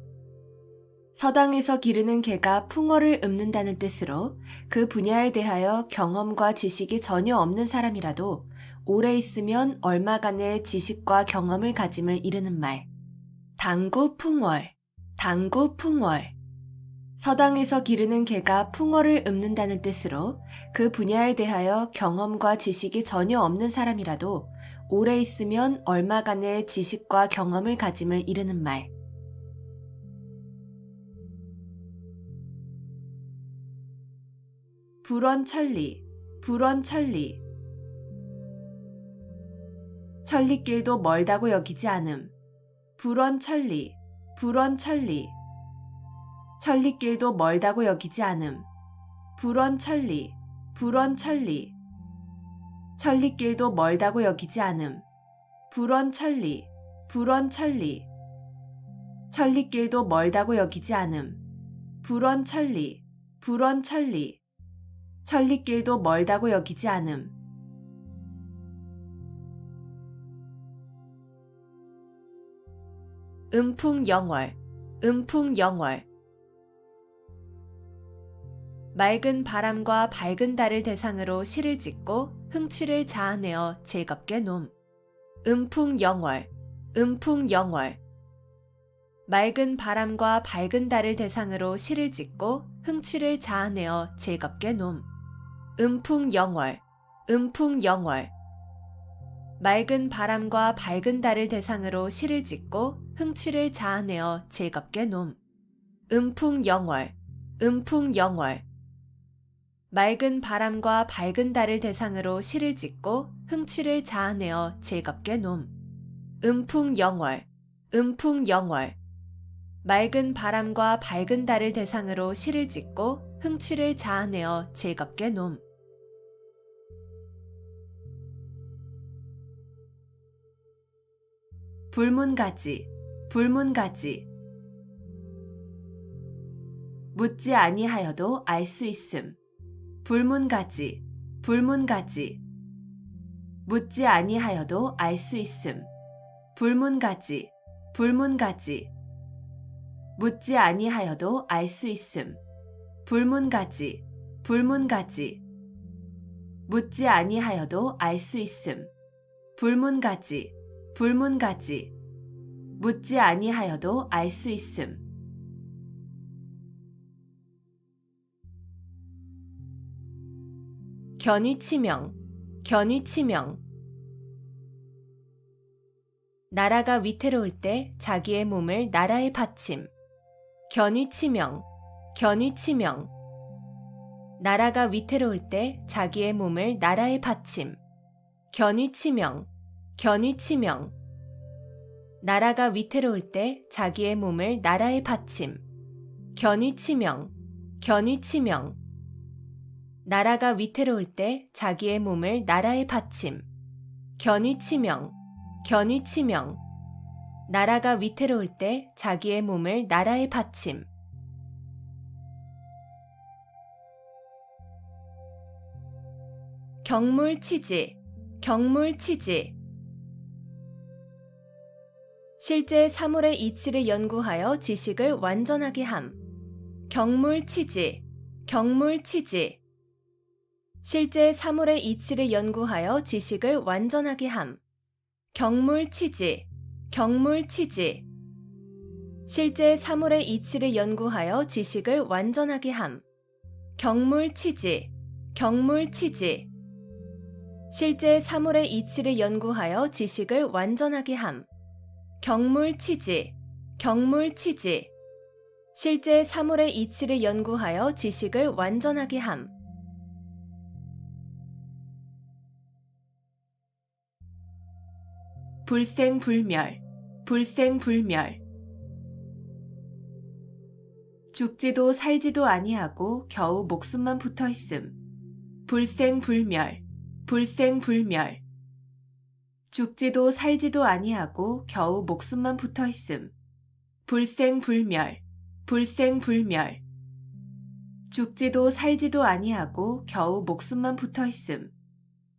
서당에서 기르는 개가 풍어를 읊는다는 뜻으로 그 분야에 대하여 경험과 지식이 전혀 없는 사람이라도 오래 있으면 얼마간의 지식과 경험을 가짐을 이르는 말. 당구풍월, 당구풍월. 서당에서 기르는 개가 풍어를 읊는다는 뜻으로 그 분야에 대하여 경험과 지식이 전혀 없는 사람이라도 오래 있으면 얼마간의 지식과 경험을 가짐을 이르는 말. 불원천리, 불원천리. 천리길도 멀다고 여기지 않음. 불원천리, 불원천리. 천리길도 멀다고 여기지 않음. 불원천리, 불원천리. 천리길도 멀다고 여기지 않음. 불원천리, 불원천리. 천리길도 멀다고 여기지 않음. 불원천리, 불원천리. 천리길도 멀다고 여기지 않음. 음풍영월, 음풍영월. 맑은 바람과 밝은 달을 대상으로 시를 짓고 흥취를 자아내어 즐겁게 놈. 음풍영월, 음풍영월. 맑은 바람과 밝은 달을 대상으로 시를 짓고 흥취를 자아내어 즐겁게 놈. 음풍영월, 음풍영월. 맑은 바람과 밝은 달을 대상으로 시를 짓고 흥취를 자아내어 즐겁게 놈. 음풍영월, 음풍영월. 맑은 바람과 밝은 달을 대상으로 시를 짓고 흥취를 자아내어 즐겁게 놈. 음풍영월, 음풍영월. 맑은 바람과 밝은 달을 대상으로 시를 짓고 흥취를 자아내어 즐겁게 놈. 불문가지, 불문가지. 묻지 아니하여도 알 수 있음. 불문가지, 불문가지. 묻지 아니하여도 알 수 있음. 불문가지, 불문가지. 묻지 아니하여도 알 수 있음. 불문가지, 불문가지. 묻지 아니하여도 알 수 있음. 불문가지, 불문가지. 묻지 아니하여도 알 수 있음. 견위치명, 견위치명. 나라가 위태로울 때 자기의 몸을 나라에 바침. 견위치명, 견위치명. 나라가 위태로울 때 자기의 몸을 나라에 바침. 견위치명, 견위치명. 나라가 위태로울 때 자기의 몸을 나라에 바침. 견위치명, 견위치명. 나라가 위태로울 때 자기의 몸을 나라에 바침. 견위치명, 견위치명. 나라가 위태로울 때 자기의 몸을 나라에 바침. 경물치지, 경물치지. 실제 사물의 이치를 연구하여 지식을 완전하게 함. 경물치지, 경물치지. 실제 사물의 이치를 연구하여 지식을 완전하게 함. 경물치지, 경물치지. 실제 사물의 이치를 연구하여 지식을 완전하게 함. 경물치지, 경물치지. 실제 사물의 이치를 연구하여 지식을 완전하게 함. 경물치지, 경물치지. 실제 사물의 이치를 연구하여 지식을 완전하게 함. 불생불멸, 불생불멸. 죽지도 살지도 아니하고 겨우 목숨만 붙어 있음. 불생불멸, 불생불멸. 죽지도 살지도 아니하고 겨우 목숨만 붙어 있음. 불생불멸, 불생불멸. 죽지도 살지도 아니하고 겨우 목숨만 붙어 있음.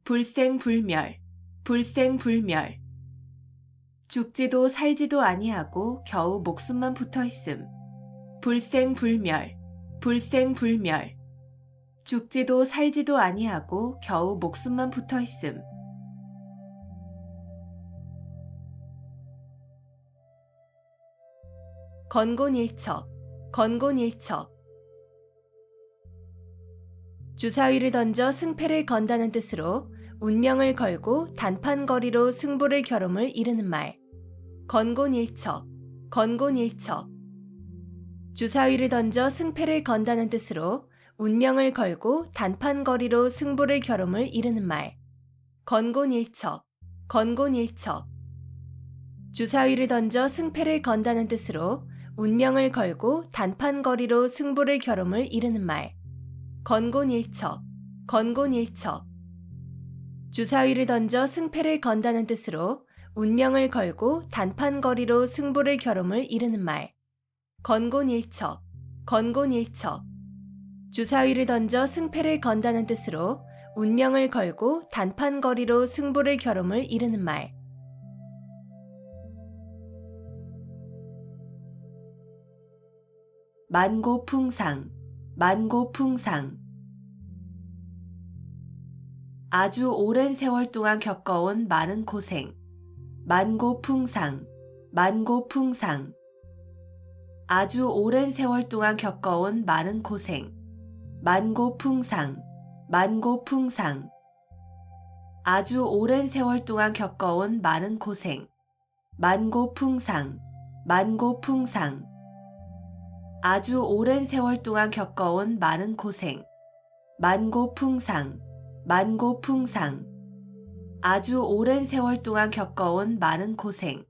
불생불멸, 불생불멸. 죽지도 살지도 아니하고 겨우 목숨만 붙어 있음. 불생불멸, 불생불멸. 죽지도 살지도 아니하고 겨우 목숨만 붙어 있음. 건곤일척, 건곤일척. 주사위를 던져 승패를 건다는 뜻으로 운명을 걸고 단판거리로 승부를 겨룸을 이르는 말. 건곤일척, 건곤일척. 주사위를 던져 승패를 건다는 뜻으로 운명을 걸고 단판거리로 승부를 겨룸을 이르는 말. 건곤일척, 건곤일척. 주사위를 던져 승패를 건다는 뜻으로 운명을 걸고 단판거리로 승부를 겨룸을 이르는 말. 건곤일척, 건곤일척. 주사위를 던져 승패를 건다는 뜻으로 운명을 걸고 단판거리로 승부를 겨룸을 이르는 말. 건곤일척, 건곤일척. 주사위를 던져 승패를 건다는 뜻으로 운명을 걸고 단판거리로 승부를 겨룸을 이르는 말. 만고풍상, 만고풍상. 아주 오랜 세월 동안 겪어온 많은 고생. 만고풍상, 만고풍상. 아주 오랜 세월 동안 겪어온 많은 고생. 만고풍상, 만고풍상. 아주 오랜 세월 동안 겪어온 많은 고생. 만고풍상, 만고풍상. 아주 오랜 세월 동안 겪어온 많은 고생. 만고풍상, 만고풍상. 아주 오랜 세월 동안 겪어온 많은 고생.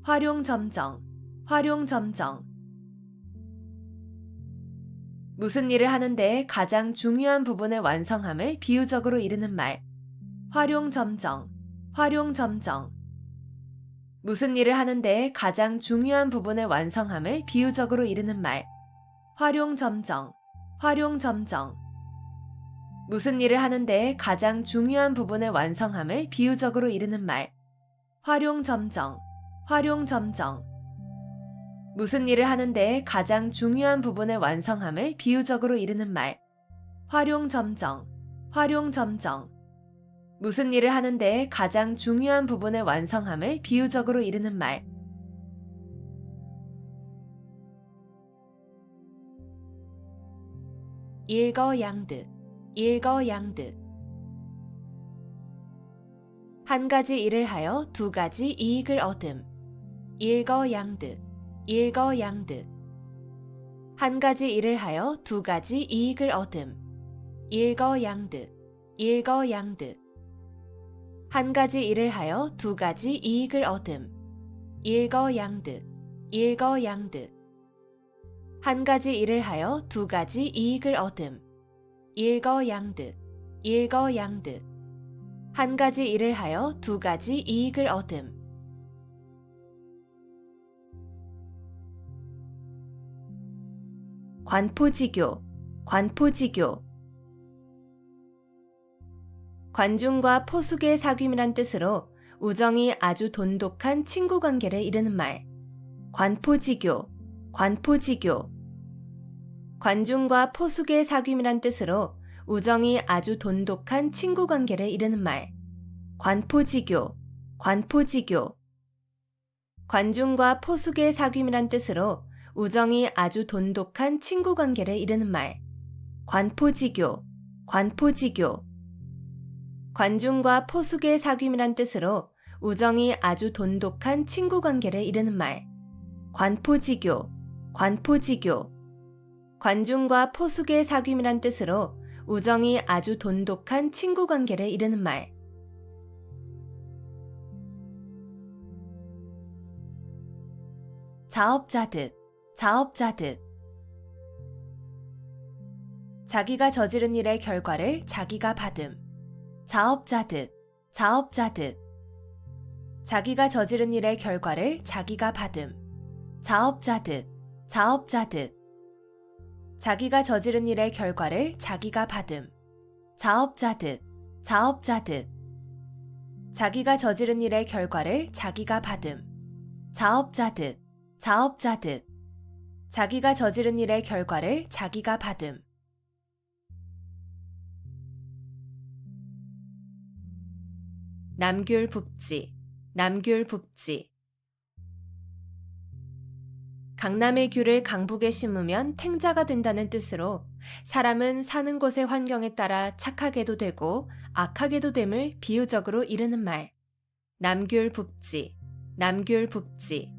활용점정, 활용점정. 무슨 일을 하는데 가장 중요한 부분의 완성함을 비유적으로 이르는 말. 활용점정, 활용점정. 무슨 일을 하는데 가장 중요한 부분의 완성함을 비유적으로 이르는 말. 활용점정, 활용점정. 무슨 일을 하는데 가장 중요한 부분의 완성함을 비유적으로 이르는 말. 활용점정, 활용점정. 무슨 일을 하는데 가장 중요한 부분의 완성함을 비유적으로 이르는 말. 활용점정, 활용점정. 무슨 일을 하는데 가장 중요한 부분의 완성함을 비유적으로 이르는 말. 일거양득, 일거양득. 한 가지 일을 하여 두 가지 이익을 얻음. 일거양득, 일거양득. 한 가지 일을 하여 두 가지 이익을 얻음. 일거양득, 일거양득. 한 가지 일을 하여 두 가지 이익을 얻음. 일거양득, 일거양득. 한 가지 일을 하여 두 가지 이익을 얻음. 일거양득, 일거양득. 한 가지 일을 하여 두 가지 이익을 얻음. 관포지교, 관포지교. 관중과 포숙의 사귐이란 뜻으로 우정이 아주 돈독한 친구 관계를 이르는 말. 관포지교, 관포지교. 관중과 포숙의 사귐이란 뜻으로 우정이 아주 돈독한 친구 관계를 이르는 말. 관포지교, 관포지교. 관중과 포숙의 사귐이란 뜻으로 우정이 아주 돈독한 친구 관계를 이르는 말. 관포지교, 관포지교. 관중과 포숙의 사귐이란 뜻으로 우정이 아주 돈독한 친구 관계를 이르는 말. 관포지교, 관포지교. 관중과 포숙의 사귐이란 뜻으로 우정이 아주 돈독한 친구 관계를 이르는 말. 자업자득, 자업자득. 자기가 저지른 일의 결과를 자기가 받음. 자업자득, 자업자득. 자기가 저지른 일의 결과를 자기가 받음. 자업자득, 자업자득. 자기가 저지른 일의 결과를 자기가 받음. 자업자득, 자업자득. 자기가 저지른 일의 결과를 자기가 받음. 자업자득, 자업자득. 자기가 저지른 일의 결과를 자기가 받음. 남귤북지, 남귤북지. 강남의 귤을 강북에 심으면 탱자가 된다는 뜻으로 사람은 사는 곳의 환경에 따라 착하게도 되고 악하게도 됨을 비유적으로 이르는 말. 남귤북지, 남귤북지.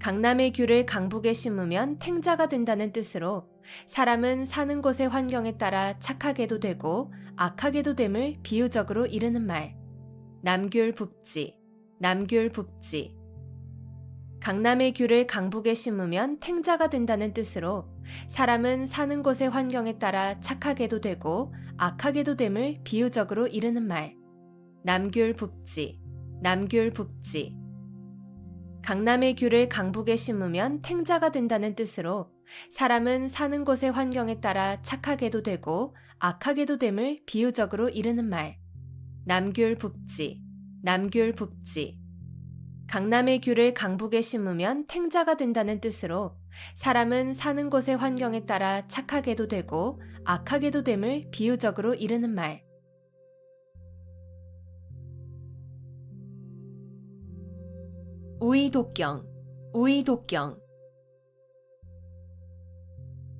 강남의 귤을 강북에 심으면 탱자가 된다는 뜻으로 사람은 사는 곳의 환경에 따라 착하게도 되고 악하게도 됨을 비유적으로 이르는 말. 남귤북지, 남귤북지. 강남의 귤을 강북에 심으면 탱자가 된다는 뜻으로 사람은 사는 곳의 환경에 따라 착하게도 되고 악하게도 됨을 비유적으로 이르는 말. 남귤북지, 남귤북지. 강남의 귤을 강북에 심으면 탱자가 된다는 뜻으로 사람은 사는 곳의 환경에 따라 착하게도 되고 악하게도 됨을 비유적으로 이르는 말. 남귤북지, 남귤북지. 강남의 귤을 강북에 심으면 탱자가 된다는 뜻으로 사람은 사는 곳의 환경에 따라 착하게도 되고 악하게도 됨을 비유적으로 이르는 말. 우이독경, 우이독경.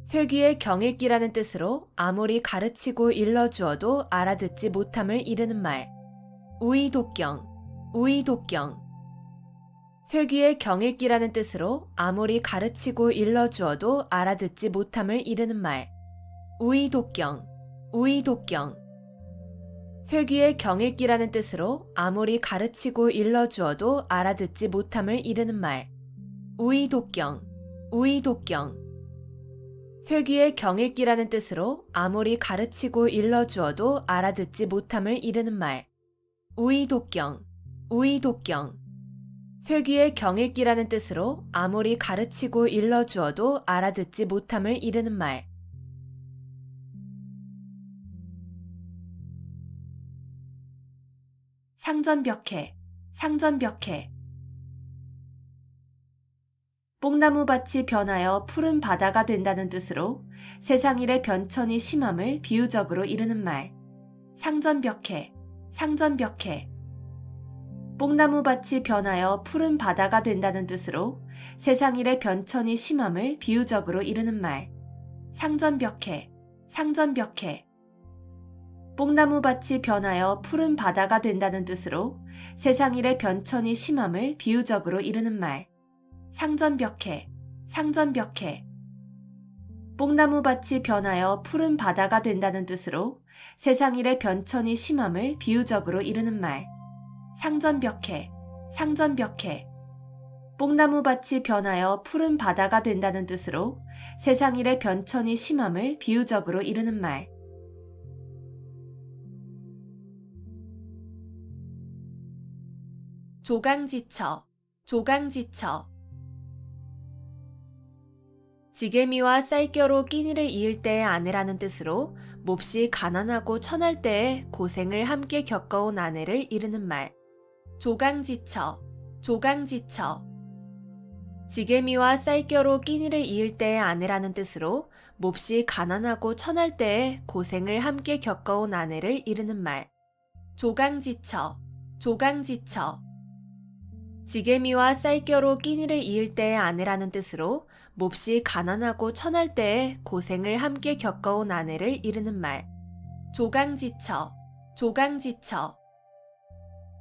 쇠귀의 경읽기라는 뜻으로 아무리 가르치고 일러주어도 알아듣지 못함을 이르는 말. 우이독경, 우이독경. 쇠귀의 경읽기라는 뜻으로 아무리 가르치고 일러주어도 알아듣지 못함을 이르는 말. 우이독경, 우이독경. 쇠귀의 경읽기라는 뜻으로 아무리 가르치고 일러주어도 알아듣지 못함을 이르는 말. 우이독경, 우이독경. 쇠귀의 경읽기라는 뜻으로 아무리 가르치고 일러주어도 알아듣지 못함을 이르는 말. 우이독경, 우이독경. 쇠귀의 경읽기라는 뜻으로 아무리 가르치고 일러주어도 알아듣지 못함을 이르는 말. 상전벽해, 상전벽해. 뽕나무밭이 변하여 푸른 바다가 된다는 뜻으로 세상일의 변천이 심함을 비유적으로 이르는 말. 상전벽해, 상전벽해. 뽕나무밭이 변하여 푸른 바다가 된다는 뜻으로 세상일의 변천이 심함을 비유적으로 이르는 말. 상전벽해, 상전벽해. 뽕나무밭이 변하여 푸른 바다가 된다는 뜻으로 세상일의 변천이 심함을 비유적으로 이르는 말. 상전벽해, 상전벽해. 뽕나무밭이 변하여 푸른 바다가 된다는 뜻으로 세상일의 변천이 심함을 비유적으로 이르는 말. 상전벽해, 상전벽해. 뽕나무밭이 변하여 푸른 바다가 된다는 뜻으로 세상일의 변천이 심함을 비유적으로 이르는 말. 조강지처, 조강지처. 지게미와 쌀겨로 끼니를 이을 때의 아내라는 뜻으로 몹시 가난하고 천할 때에 고생을 함께 겪어온 아내를 이르는 말. 조강지처, 조강지처. 지게미와 쌀겨로 끼니를 이을 때의 아내라는 뜻으로 몹시 가난하고 천할 때에 고생을 함께 겪어온 아내를 이르는 말. 조강지처, 조강지처. 지게미와 쌀겨로 끼니를 이을 때의 아내라는 뜻으로 몹시 가난하고 천할 때에 고생을 함께 겪어온 아내를 이르는 말. 조강지처, 조강지처.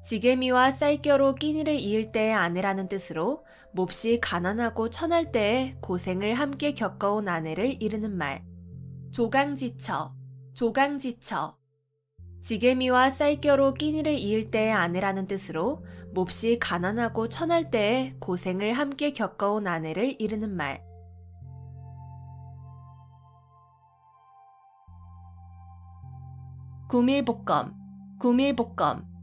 지게미와 쌀겨로 끼니를 이을 때의 아내라는 뜻으로 몹시 가난하고 천할 때에 고생을 함께 겪어온 아내를 이르는 말. 조강지처, 조강지처. 지게미와 쌀겨로 끼니를 이을 때의 아내라는 뜻으로 몹시 가난하고 천할 때에 고생을 함께 겪어온 아내를 이르는 말. 구밀복검, 구밀복검.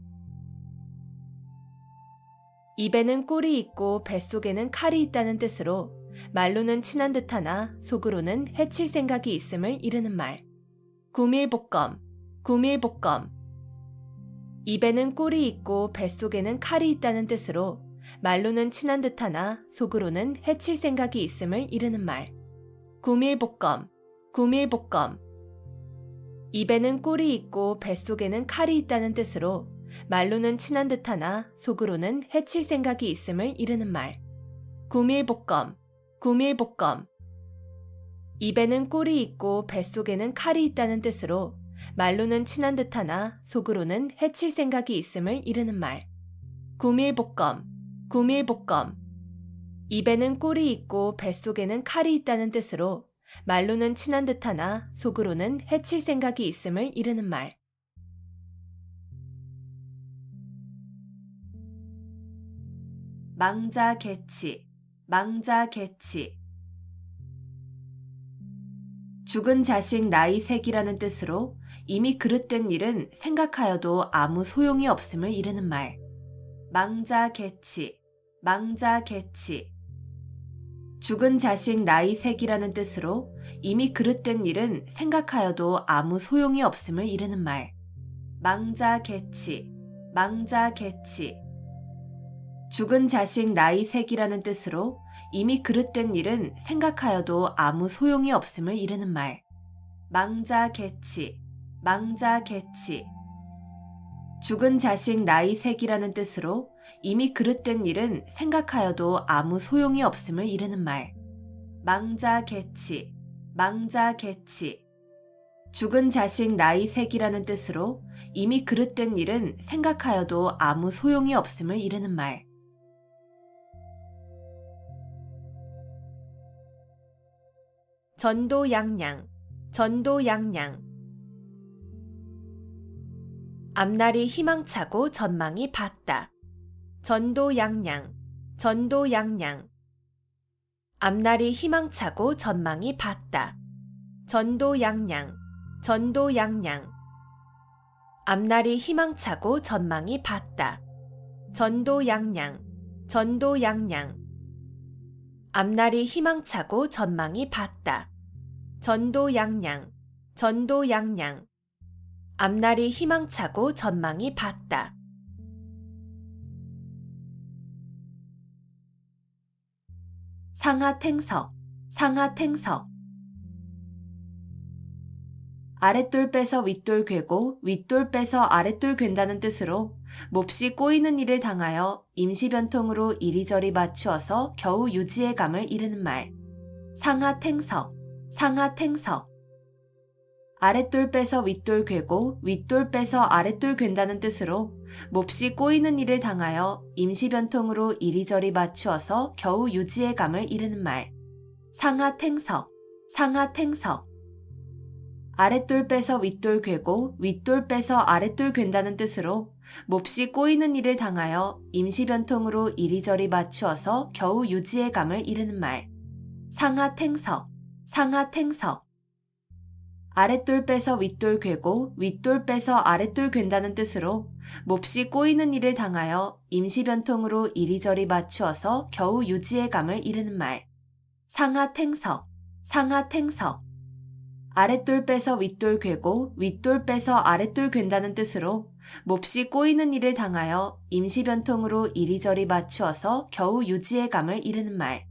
입에는 꿀이 있고 뱃속에는 칼이 있다는 뜻으로 말로는 친한 듯하나 속으로는 해칠 생각이 있음을 이르는 말. 구밀복검, 구밀복검. 입에는 꿀이 있고 뱃속에는 칼이 있다는 뜻으로 말로는 친한 듯하나 속으로는 해칠 생각이 있음을 이르는 말. 구밀복검, 구밀복검. 입에는 꿀이 있고 뱃속에는 칼이 있다는 뜻으로 말로는 친한 듯하나 속으로는 해칠 생각이 있음을 이르는 말. 구밀복검, 구밀복검. 입에는 꿀이 있고 뱃속에는 칼이 있다는 뜻으로 말로는 친한 듯하나 속으로는 해칠 생각이 있음을 이르는 말. 구밀복검, 구밀복검. 입에는 꿀이 있고 뱃속에는 칼이 있다는 뜻으로 말로는 친한 듯하나 속으로는 해칠 생각이 있음을 이르는 말. 망자개치, 망자개치. 죽은 자식 나이색이라는 뜻으로 이미 그릇된 일은 생각하여도 아무 소용이 없음을 이르는 말. 망자개치, 망자개치. 죽은 자식 나이색이라는 뜻으로 이미 그릇된 일은 생각하여도 아무 소용이 없음을 이르는 말. 망자개치, 망자개치. 죽은 자식 나이 색이라는 뜻으로 이미 그릇된 일은 생각하여도 아무 소용이 없음을 이르는 말. 망자개치, 망자개치. 죽은 자식 나이 색이라는 뜻으로 이미 그릇된 일은 생각하여도 아무 소용이 없음을 이르는 말. 망자개치, 망자개치. 죽은 자식 나이 색이라는 뜻으로 이미 그릇된 일은 생각하여도 아무 소용이 없음을 이르는 말. 전도양양, 전도양양. 앞날이 희망차고 전망이 밝다. 전도양양, 전도양양. 앞날이 희망차고 전망이 밝다. 전도양양, 전도양양. 앞날이 희망차고 전망이 밝다. 전도양양, 전도양양. 앞날이 희망차고 전망이 밝다. 전도양양, 전도양양. 앞날이 희망차고 전망이 밝다. 상하탱석, 상하탱석. 아랫돌 빼서 윗돌 괴고 윗돌 빼서 아랫돌 괜다는 뜻으로 몹시 꼬이는 일을 당하여 임시변통으로 이리저리 맞추어서 겨우 유지의 감을 이르는 말. 상하탱석, 상하탱석. 아랫돌 빼서 윗돌 괴고 윗돌 빼서 아랫돌 괜다는 뜻으로 몹시 꼬이는 일을 당하여 임시변통으로 이리저리 맞추어서 겨우 유지의 감을 이르는 말. 상하탱석, 상하탱석. 아랫돌 빼서 윗돌 괴고 윗돌 빼서 아랫돌 괜다는 뜻으로 몹시 꼬이는 일을 당하여 임시변통으로 이리저리 맞추어서 겨우 유지의 감을 이르는 말. 상하탱석, 상하탱석. 아랫돌 빼서 윗돌 괴고 윗돌 빼서 아랫돌 괜다는 뜻으로 몹시 꼬이는 일을 당하여 임시변통으로 이리저리 맞추어서 겨우 유지의 감을 이르는 말. 상하탱석, 상하탱석. 아랫돌 빼서 윗돌 괴고 윗돌 빼서 아랫돌 괜다는 뜻으로 몹시 꼬이는 일을 당하여 임시변통으로 이리저리 맞추어서 겨우 유지의 감을 이르는 말.